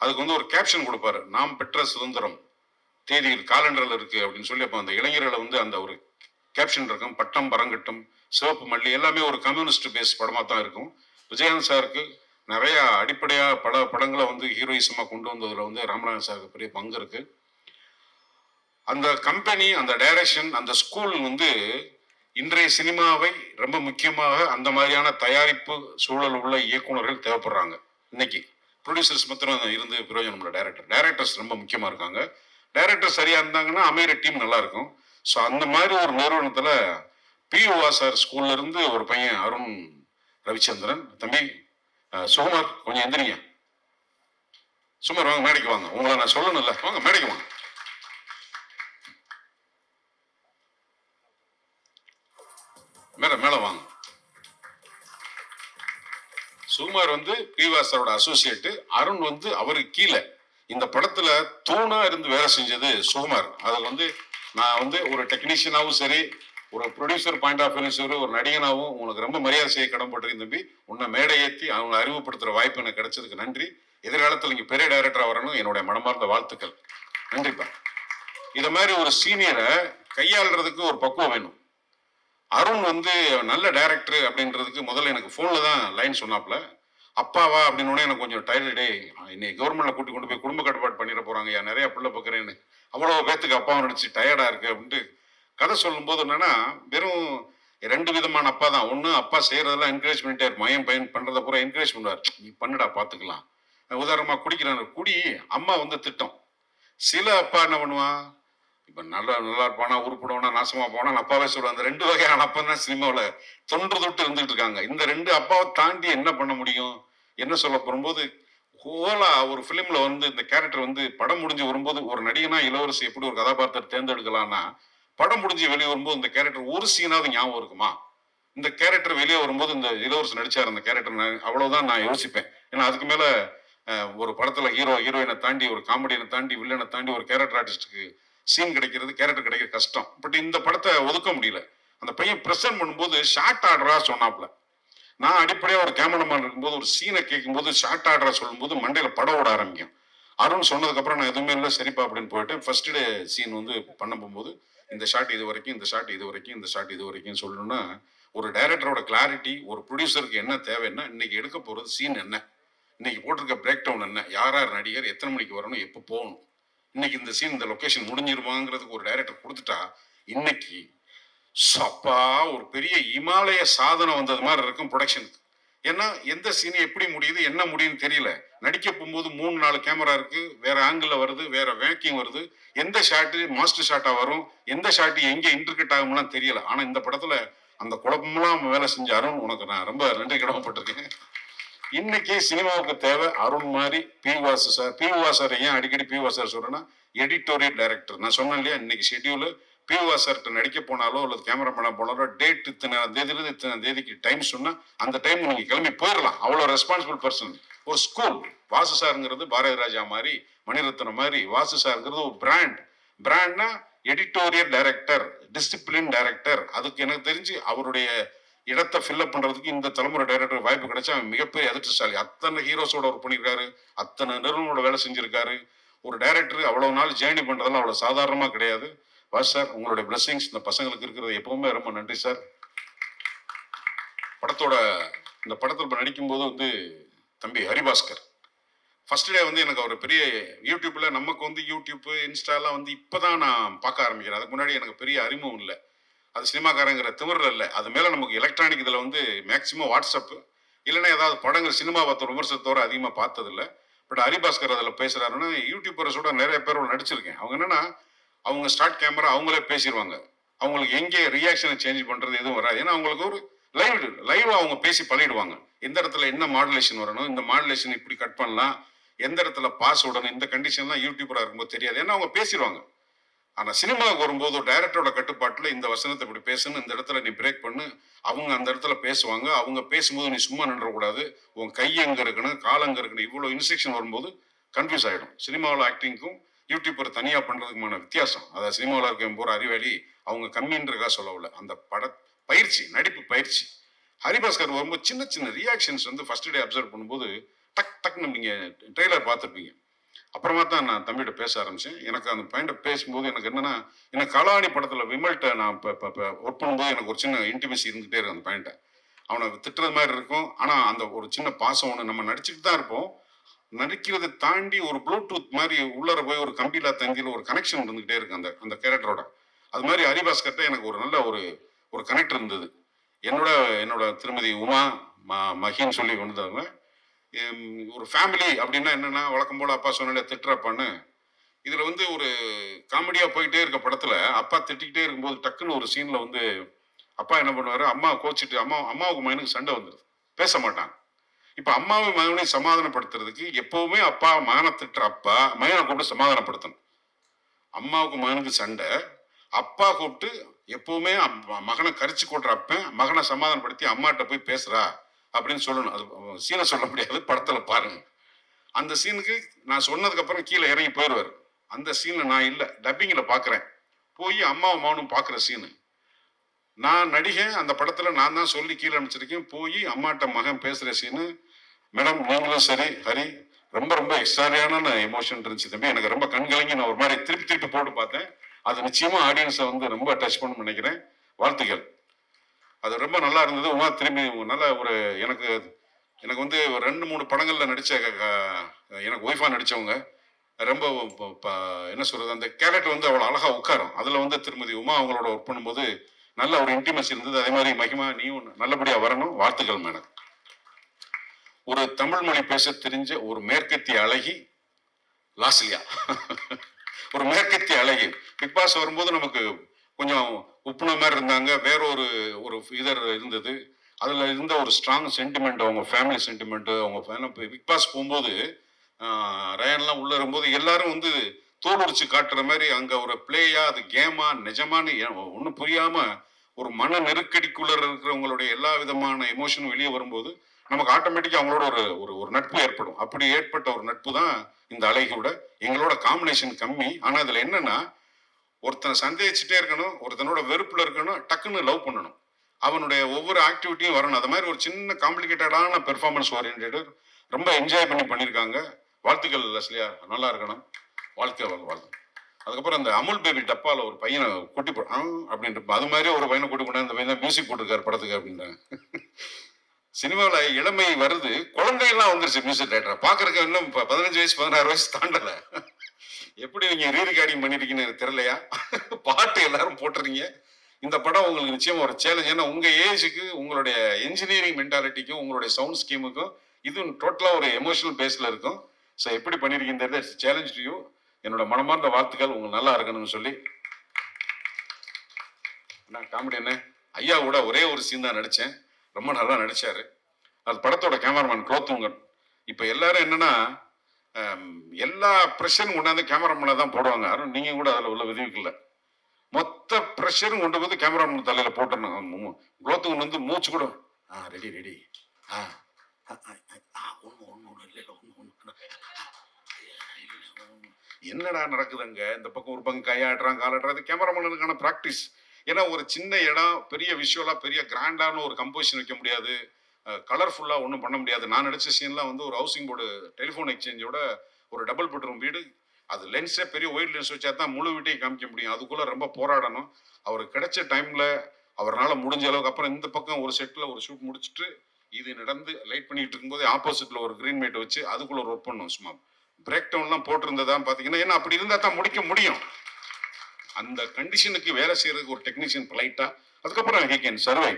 அதுக்கு வந்து ஒரு கேப்ஷன் கொடுப்பாரு, நாம் பெற்ற சுதந்திரம் தேதியில் காலண்டரில் இருக்குது அப்படின்னு சொல்லி. அப்போ அந்த இளைஞர்களை வந்து அந்த ஒரு கேப்ஷன் இருக்கும், பட்டம் பரங்கட்டம் சிவப்பு மல்லி, எல்லாமே ஒரு கம்யூனிஸ்ட் பேஸ் படமாக தான் இருக்கும். விஜயகாந்த் சாருக்கு நிறைய அடிப்படையாக பல படங்களை வந்து ஹீரோயிசமாக கொண்டு வந்ததில் வந்து ராமநாதன் சாருக்கு பெரிய பங்கு இருக்கு. அந்த கம்பெனி, அந்த டைரக்ஷன், அந்த ஸ்கூல் வந்து இன்றைய சினிமாவை ரொம்ப முக்கியமாக அந்த மாதிரியான தயாரிப்பு சூழல் உள்ள இயக்குநர்கள் தேவைப்படுறாங்க. இன்னைக்கு ப்ரொடியூசர்ஸ் மாத்திரம் இருந்து பிரயோஜனம் இல்லை. டைரக்டர்ஸ் ரொம்ப முக்கியமாக இருக்காங்க. டைரக்டர் சரியாக இருந்தாங்கன்னா அமைகிற டீம் நல்லா இருக்கும். ஸோ அந்த மாதிரி ஒரு நிறுவனத்தில் பிஓஆ சார் ஸ்கூல்ல இருந்து ஒரு பையன் அருண் ரவிச்சந்திரன், தம்பி சுகுமார் கொஞ்சம் எந்திரிங்க, சுமார் வாங்க மேடைக்கு வாங்க, உங்களை நான் சொல்லணும்ல, வாங்க மேடைக்கு வாங்க. மேல வாங்க. சுகுமார் வந்து பிவாசரோட அசோசியேட், அருண் வந்து அவருக்கு கீழே இந்த படத்துல தூணா இருந்து வேலை செஞ்சது சுகுமார். அது வந்து நான் வந்து ஒரு டெக்னீஷியனாகவும் சரி, ஒரு ப்ரொடியூசர் பாயிண்ட் ஆஃப் வியூ சரி, ஒரு நடிகனாகவும் உங்களுக்கு ரொம்ப மரியாதை செய்ய கடன்பட்டிருக்கேன் தம்பி. உன்னை மேடை ஏற்றி அவங்க அறிவுப்படுத்துற வாய்ப்பு எனக்கு கிடைச்சதுக்கு நன்றி. எதிர்காலத்தில் நீங்க பெரிய டைரக்டரா வரணும், என்னுடைய மனமார்ந்த வாழ்த்துக்கள். நன்றிப்பா. இத மாதிரி ஒரு சீனியரை கையாளுறதுக்கு ஒரு பக்குவம் வேணும். அருண் வந்து நல்ல டைரக்டர் அப்படின்றதுக்கு முதல்ல எனக்கு ஃபோனில் தான் லைன் சொன்னாப்புல. அப்பாவா அப்படின்னு எனக்கு கொஞ்சம் டயர்டே, இன்னைக்கு கவர்மெண்ட்ல கூட்டி கொண்டு போய் குடும்ப கட்டுப்பாடு பண்ணிட போறாங்க, ஏன் நிறைய பிள்ளை பார்க்குறேன்னு அவ்வளோ பேத்துக்கு அப்பாவை நினைச்சு டயர்டா இருக்கு அப்படின்ட்டு கதை சொல்லும்போது என்னன்னா, வெறும் 2 விதமான அப்பா தான். ஒன்று, அப்பா செய்யறதெல்லாம் என்கரேஜ் பண்ணிட்டே இருக்கும், மையம் பையன் பண்றதை பூரா என்கரேஜ் பண்ணுவார், நீ பண்ணுடா பார்த்துக்கலாம். உதாரணமா குடிக்கிறான், குடி, அம்மா வந்து திட்டம். சில அப்பா என்ன பண்ணுவான், இப்ப நல்லா இருப்பானா, உருப்பிடுவானா, நாசமா போனா அப்பாவே சொல்லுவாங்க. அந்த 2 வகையான அப்பா தான் சினிமாவில் தொன்று தொட்டு இருந்துட்டு இருக்காங்க. இந்த 2 அப்பாவை தாண்டி என்ன பண்ண முடியும், என்ன சொல்ல போகும்போது ஹோலா ஒரு பிலிம்ல வந்து இந்த கேரக்டர் வந்து படம் முடிஞ்சு வரும்போது ஒரு நடிகனா இளவரசி எப்படி ஒரு கதாபாத்திரம் தேர்ந்தெடுக்கலாம்னா, படம் முடிஞ்சு வெளியே வரும்போது இந்த கேரக்டர் ஒரு சீனாவது ஞாபகம் இருக்குமா, இந்த கேரக்டர் வெளியே வரும்போது இந்த இளவரசி நடிச்சார் அந்த கேரக்டர், அவ்வளவுதான் நான் யோசிப்பேன். ஏன்னா அதுக்கு மேல ஒரு படத்துல ஹீரோயினை தாண்டி, ஒரு காமெடியனை தாண்டி, வில்லனை தாண்டி ஒரு கேரக்டர் ஆர்டிஸ்டுக்கு சீன் கிடைக்கிறது, கேரக்டர் கிடைக்கிற கஷ்டம். பட் இந்த படத்தை ஒதுக்க முடியல. அந்த பையன் பிரசன்ட் பண்ணும்போது ஷார்ட் ஆர்டரா சொன்னாப்ல. நான் அடிப்படையாக ஒரு கேமராமேன் இருக்கும்போது ஒரு சீனை கேட்கும்போது ஷார்ட் ஆர்டரா சொல்லும்போது மண்டையில படம் ஓட ஆரம்பிக்கும். அருண் சொன்னதுக்கப்புறம் நான் எதுவுமே இல்லை சரிப்பா அப்படின்னு போயிட்டு ஃபர்ஸ்ட் டே சீன் வந்து பண்ண போகும்போது இந்த ஷாட் இது வரைக்கும், இந்த ஷாட் இது வரைக்கும், இந்த ஷாட் இது வரைக்கும் சொல்லணும்னா ஒரு டைரக்டரோட கிளாரிட்டி, ஒரு ப்ரொடியூசருக்கு என்ன தேவைன்னா இன்னைக்கு எடுக்க போகிறது சீன் என்ன, இன்னைக்கு போட்டிருக்க பிரேக் டவுன் என்ன, யார் யார் நடிகர், எத்தனை மணிக்கு வரணும், எப்போ போகணும், இன்னைக்கு இந்த சீன் இந்த லொக்கேஷன் முடிஞ்சிருவாங்கிறதுக்கு ஒரு டைரக்டர் கொடுத்துட்டா இன்னைக்கு சப்பா ஒரு பெரிய இமாலய சாதனை வந்தது மாதிரி இருக்கும் ப்ரொடக்ஷனுக்கு. ஏன்னா எந்த சீன் எப்படி முடியுது என்ன முடியும்னு தெரியல. நடிக்க போகும்போது 3-4 கேமரா இருக்கு, வேற ஆங்கிள் வருது, வேற வேக்கிங் வருது, எந்த ஷாட்டு மாஸ்டர் ஷாட்டா வரும், எந்த ஷாட்டு எங்க இன்டர்கட் ஆகும்லாம் தெரியல. ஆனா இந்த படத்துல அந்த குழப்பமெல்லாம் வேலை செஞ்ச அருண், உனக்கு நான் ரொம்ப நன்றி கடமைப்பட்டிருக்கேன். இன்னைக்கு சினிமாவுக்கு தேவை அருண் மாதிரி பி வாசு சார். பி வாசர் ஏன் அடிக்கடி பி வாசர் சொல்றேன்னா எடிட்டோரியல் டைரக்டர். நான் சொன்னேன் இல்லையா, இன்னைக்கு ஷெட்யூல் பி வாசர்கிட்ட நடிக்க போனாலோ அல்லது கேமரா பண்ண போனாலோ டேட் இத்தனை தேதியிலிருந்து இத்தனை தேதிக்கு டைம் சொன்னா அந்த டைம் நீங்க கிளம்பி போயிடலாம். அவ்வளோ ரெஸ்பான்சிபிள் பர்சன். ஒரு ஸ்கூல் வாசு சாருங்கிறது பாரதி ராஜா மாதிரி, மணிரத்னம் மாதிரி. வாசு சாருங்கிறது ஒரு பிராண்ட்னா எடிட்டோரியல் டைரக்டர், டிசிப்ளின் டைரக்டர். அதுக்கு எனக்கு தெரிஞ்சு அவருடைய இடத்தை ஃபில்அப் பண்றதுக்கு இந்த தலைமுறை டைரக்டர் வாய்ப்பு கிடைச்சா அவன் மிகப்பெரிய அதிர்ஷ்டசாலி. அத்தனை ஹீரோஸோட ஒர்க் பண்ணியிருக்காரு, அத்தனை நிறுவனோட வேலை செஞ்சிருக்காரு. ஒரு டைரக்டர் அவ்வளவு நாள் ஜேர்னி பண்றதெல்லாம் அவ்வளவு சாதாரணமா கிடையாது. வாஸ் சார், உங்களுடைய பிளெஸிங்ஸ் இந்த பசங்களுக்கு இருக்கிறது எப்பவுமே ரொம்ப நன்றி சார். இந்த படத்தில் நடிக்கும்போது வந்து தம்பி ஹரிபாஸ்கர் ஃபர்ஸ்ட் டே வந்து எனக்கு ஒரு பெரிய யூடியூப்ல, நமக்கு வந்து யூடியூப் இன்ஸ்டாலாம் வந்து இப்போதான் நான் பார்க்க ஆரம்பிக்கிறேன். அதுக்கு முன்னாடி எனக்கு பெரிய அறிமுகம் இல்லை. அது சினிமாக்காரங்கிற திமிரில் இல்லை. அது மேலே நமக்கு எலக்ட்ரானிக் இதில் வந்து மேக்சிமம் வாட்ஸ்அப்பு இல்லைன்னா ஏதாவது படங்கள் சினிமா பார்த்த விமர்சனத்தோடு அதிகமாக பார்த்ததில்லை. பட் ஹரிபாஸ்கர் அதில் பேசுகிறாருன்னா யூடியூபர்ஸோட நிறைய பேரோட நடிச்சிருக்கேன். அவங்க என்னன்னா அவங்க ஸ்டார்ட் கேமரா அவங்களே பேசிடுவாங்க. அவங்களுக்கு எங்கே ரியாக்ஷனை சேஞ்ச் பண்ணுறது எதுவும் வராது. ஏன்னா அவங்களுக்கு ஒரு லைவ் அவங்க பேசி பழகிடுவாங்க. எந்த இடத்துல என்ன மாடுலேஷன் வரணும், இந்த மாடுலேஷன் இப்படி கட் பண்ணலாம், எந்த இடத்துல பாஸ் விடணும், இந்த கண்டிஷன்லாம் யூடியூபராக இருக்கும்போது தெரியாது. ஏன்னா அவங்க பேசிடுவாங்க. ஆனால் சினிமாவுக்கு வரும்போது ஒரு டைரக்டரோட கட்டுப்பாட்டில் இந்த வசனத்தை இப்படி பேசணும், இந்த இடத்துல நீ பிரேக் பண்ணு, அவங்க அந்த இடத்துல பேசுவாங்க. அவங்க பேசும்போது நீ சும்மா நின்றக்கூடாது, உன் கை எங்கே இருக்கணும், கால் எங்கே இருக்கணும், இவ்வளோ இன்ஸ்ட்ரக்ஷன் வரும்போது கன்ஃபியூஸ் ஆகிடும். சினிமாவில் ஆக்டிங்க்கும் யூடியூப்பர் தனியாக பண்ணுறதுக்குமான வித்தியாசம். அதாவது சினிமாவில் இருக்க போகிற அறிவாளி அவங்க கம்மின்றதுக்காக சொல்லவில்லை. அந்த பயிற்சி, நடிப்பு பயிற்சி. ஹரிபாஸ்கர் வரும்போது சின்ன சின்ன ரியாக்ஷன்ஸ் வந்து ஃபர்ஸ்ட் டே அப்சர்வ் பண்ணும்போது டக்குன்னு நீங்கள் ட்ரெய்லர் பார்த்துருப்பீங்க. அப்புறமா தான் நான் தம்பிகிட்ட பேச ஆரம்பித்தேன். எனக்கு அந்த பையன்கிட்ட பேசும்போது எனக்கு என்னென்னா, எனக்கு கலாணி படத்தில் விமல்கிட்ட நான் இப்போ ஒர்க் பண்ணும்போது எனக்கு ஒரு சின்ன இன்டிமேசி இருந்துகிட்டே இருக்கும். அந்த பையன்கிட்ட அவனை திட்டுறது மாதிரி இருக்கும். ஆனால் அந்த ஒரு சின்ன பாசம் ஒன்று, நம்ம நடிச்சுட்டு தான் இருப்போம், நடிக்கிறதை தாண்டி ஒரு ப்ளூடூத் மாதிரி உள்ளர போய் ஒரு கம்பியிலா தந்தியில் ஒரு கனெக்ஷன் இருந்துகிட்டே இருக்கு அந்த கேரக்டரோட. அது மாதிரி ஹரிபாஸ்கர்ட்ட எனக்கு ஒரு நல்ல ஒரு கனெக்ட் இருந்தது. என்னோட திருமதி உமா மகின்னு சொல்லி வந்தவங்க. ஒரு ஃபேமிலி அப்படின்னா என்னன்னா, வழக்கம் போல அப்பா சொன்னாலே திட்டுறப்பான்னு, இதுல வந்து ஒரு காமெடியா போயிட்டே இருக்க படத்துல அப்பா திட்டிக்கிட்டே இருக்கும்போது டக்குன்னு ஒரு சீன்ல வந்து அப்பா என்ன பண்ணுவாரு, அம்மா கோச்சிட்டு அம்மாவுக்கு மகனுக்கு சண்டை வந்துடுது, பேச மாட்டாங்க. இப்ப அம்மாவும் மகனையும் சமாதானப்படுத்துறதுக்கு எப்பவுமே அப்பா மகனை திட்டுற அப்பா மகனை கூப்பிட்டு சமாதானப்படுத்தணும். அம்மாவுக்கு மகனுக்கு சண்டை, அப்பா கூப்பிட்டு எப்பவுமே மகனை கரிச்சு கொட்டுற அப்ப மகனை சமாதானப்படுத்தி அம்மாட்ட போய் பேசுறா அப்படின்னு சொல்லணும். அது சீனை சொல்ல முடியாது, படத்துல பாருங்க. அந்த சீனுக்கு நான் சொன்னதுக்கு அப்புறம் கீழே இறங்கி போயிடுவார். அந்த சீனை நான் இல்லை, டப்பிங்ல பாக்குறேன். போய் அம்மாவும் மகனும் பாக்குற சீனு நான் நடிகேன். அந்த படத்துல நான் தான் சொல்லி கீழே அனுப்பிச்சிருக்கேன். போய் அம்மாட்ட மகன் பேசுற சீனு, மேடம் நீங்களும் சரி ஹரி, ரொம்ப ரொம்ப எக்ஸ்ட்ராரியான எமோஷன் இருந்துச்சு தம்பி. எனக்கு ரொம்ப கண்கலங்கி நான் ஒரு மாதிரி திருப்பி போட்டு பார்த்தேன். அது நிச்சயமா ஆடியன்ஸை வந்து ரொம்ப டச் பண்ணணும்னு நினைக்கிறேன். வாழ்த்துக்கள். அது ரொம்ப நல்லா இருந்தது. உமா திரும்பி நல்ல ஒரு எனக்கு வந்து 2-3 படங்கள்ல நடிச்ச எனக்கு ஒய்ஃபா நடிச்சவங்க ரொம்ப என்ன சொல்றது, அந்த கேரக்டர் வந்து அவ்வளோ அழகா உட்காரும். அதுல வந்து திருமதி உமா அவங்களோட ஒர்க் பண்ணும்போது நல்ல ஒரு இன்டிமசி இருந்தது. அதே மாதிரி மகிமா நீயும் நல்லபடியா வரணும். வாழ்த்துக்கள் மேடம். ஒரு தமிழ் மொழி பேச தெரிஞ்ச ஒரு மேற்கத்திய அழகி லாஸ்லியா. ஒரு மேற்கத்திய அழகி. பிக் பாஸ் வரும்போது நமக்கு கொஞ்சம் உப்புன மாதிரி இருந்தாங்க, வேற ஒரு இதர் இருந்தது. அதுல இருந்த ஒரு ஸ்ட்ராங் சென்டிமெண்ட், அவங்க ஃபேமிலி சென்டிமெண்ட், அவங்க பிக் பாஸ் போகும்போது ரயான்லாம் உள்ள இருக்கும்போது எல்லாரும் வந்து தோல் உரிச்சு காட்டுற மாதிரி அங்க ஒரு பிளேயா அது கேமா நிஜமானு ஒன்றும் புரியாம ஒரு மன நெருக்கடிக்குள்ள இருக்கிறவங்களுடைய எல்லா விதமான எமோஷனும் வெளியே வரும்போது நமக்கு ஆட்டோமேட்டிக்கா அவங்களோட ஒரு நட்பு ஏற்படும். அப்படி ஏற்பட்ட ஒரு நட்பு தான் இந்த அழகியோட. எங்களோட காம்பினேஷன் கம்மி. ஆனா இதுல என்னன்னா, ஒருத்தனை சந்தேகிச்சுட்டே இருக்கணும், ஒருத்தனோட வெறுப்புல இருக்கணும், டக்குன்னு லவ் பண்ணணும், அவனுடைய ஒவ்வொரு ஆக்டிவிட்டியும் வரணும். அது மாதிரி ஒரு சின்ன காம்ப்ளிகேட்டடான பெர்ஃபார்மன்ஸ் ஓரியன்டட் ரொம்ப என்ஜாய் பண்ணியிருக்காங்க. வாழ்த்துக்கள் லஸ்லியா, நல்லா இருக்கணும், வாழ்க்கை வாழ்த்து. அதுக்கப்புறம் அந்த அமுல் பேபி டப்பால ஒரு பையனை கூட்டி அப்படின்ட்டு அது மாதிரி ஒரு பையனை கூட்டி போனா அந்த பையன் தான் மியூசிக் போட்டிருக்காரு படத்துக்கு அப்படின்றாங்க. சினிமாவில் இளமை வருது, குழந்தையெல்லாம் வந்துருச்சு மியூசிக் டைரக்டர். பார்க்கறதுக்கு இன்னும் 15 வயசு 16 வயசு தாண்டல. எப்படி நீங்க ரீரிகார்டிங் பண்ணிருக்கீங்கன்னு எனக்கு தெரியலையா? பாட்டு எல்லாரும் போட்டுறீங்க. இந்த படம் உங்களுக்கு நிச்சயம் ஒரு சேலஞ்ச். ஏன்னா உங்க ஏஜுக்கு, உங்களுடைய என்ஜினியரிங் மென்டாலிட்டிக்கும், உங்களுடைய சவுண்ட் ஸ்கீமுக்கும் இது டோட்டலா ஒரு எமோஷனல் பேஸ்ல இருக்கும். ஸோ எப்படி பண்ணிருக்கீங்க சேலஞ்ச் டு யூ. என்னோட மனமார்ந்த வாழ்த்துக்கள், உங்களுக்கு நல்லா இருக்கணும்னு சொல்லி. நான் காமெடி என்ன, ஐயா கூட ஒரே ஒரு சீன் தான் நடிச்சேன், ரொம்ப நல்லா நடிச்சாரு. அது படத்தோட கேமராமேன் குலோத்துங்கன். இப்போ எல்லாரும் என்னன்னா எல்லா ப்ரெஷரும் கொண்டாந்து கேமராமேனை தான் போடுவாங்க. யாரும் நீங்க கூட அதில் உள்ள விதிவிக்கல. மொத்த ப்ரெஷரும் கொண்டு வந்து கேமராமேன் தலையில போட்டுருந்தாங்க. குலோத்துங்கன் வந்து மூச்சு கூட ரெடி ரெடி என்னடா நடக்குதுங்க, இந்த பக்கம் ஒரு பக்கம் கையாடுறான் காலாடுறது கேமராமேனுக்கான ப்ராக்டிஸ். ஏன்னா ஒரு சின்ன இடம், பெரிய விஷுவலா பெரிய கிராண்டான ஒரு கம்போசிஷன் வைக்க முடியாது, கலர்ஃபுல்லாக ஒன்றும் பண்ண முடியாது. நான் நடிச்ச சீன்லாம் வந்து ஒரு ஹவுசிங் போர்டு டெலிஃபோன் எக்ஸ்சேஞ்சோட ஒரு டபுள் பெட்ரூம் வீடு. அது லென்ஸே பெரிய ஒயிட் லென்ஸ் வச்சா தான் முழு வீட்டையும் காமிக்க முடியும். அதுக்குள்ளே ரொம்ப போராடணும். அவருக்கு கிடைச்ச டைமில் அவரால் முடிஞ்ச அளவுக்கு. அப்புறம் இந்த பக்கம் ஒரு செட்டில் ஒரு ஷூட் முடிச்சுட்டு இது நடந்து லைட் பண்ணிட்டு இருக்கும்போது ஆப்போசிட்டில் ஒரு க்ரீன் மேட் வச்சு அதுக்குள்ளே ஒரு ஒர்க் பண்ணோம். சும்மா பிரேக் டவுன்லாம் போட்டிருந்ததான் பார்த்தீங்கன்னா, ஏன்னா அப்படி இருந்தால் தான் முடிக்க முடியும். அந்த கண்டிஷனுக்கு வேலை செய்யறதுக்கு ஒரு டெக்னீஷியன் பொலைட்டா, அதுக்கப்புறம் ஹி கேன் சர்வை.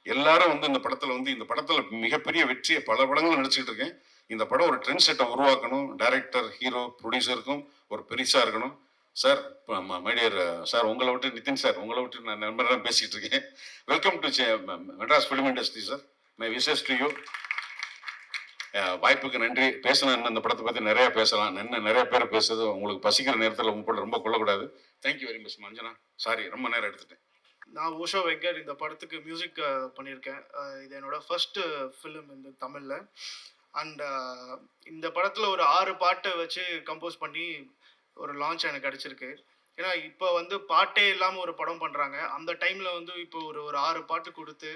எல்லாரும் வந்து இந்த படத்துல மிகப்பெரிய வெற்றியை பல படங்கள் நடிச்சுட்டு இருக்கேன். இந்த படம் ஒரு ட்ரெண்ட் செட்டை உருவாக்கணும். டைரக்டர், ஹீரோ, ப்ரொடியூசருக்கும் ஒரு பெருசா இருக்கணும். சார், மைடியர் சார், உங்களை விட்டு நிதின் சார், உங்களை விட்டு நான் நண்பரெல்லாம் பேசிட்டு இருக்கேன். Welcome to Madras film industry sir. My wishes to you. வாய்ப்புக்கு நன்றி. பேசணும், இந்த படத்தை பற்றி நிறைய பேசலாம். நிறைய பேர் பேசுறது உங்களுக்கு பசிக்கிற நேரத்தில் உங்க கூட ரொம்ப கொள்ளக்கூடாது. Thank you very much Manjana. Sorry, ரொம்ப நேரம் எடுத்துட்டேன். நான் ஓஷோ வெங்கட் இந்த படத்துக்கு மியூசிக் பண்ணியிருக்கேன். இது என்னோட ஃபர்ஸ்ட் ஃபிலிம் இந்த தமிழில். அண்ட் இந்த படத்தில் ஒரு 6 பாட்டை வச்சு கம்போஸ் பண்ணி ஒரு லான்ச் எனக்கு கிடச்சிருக்கு. ஏன்னா இப்போ வந்து பாட்டே இல்லாமல் ஒரு படம் பண்ணுறாங்க. அந்த டைமில் வந்து இப்போ ஒரு 6 பாட்டு கொடுத்து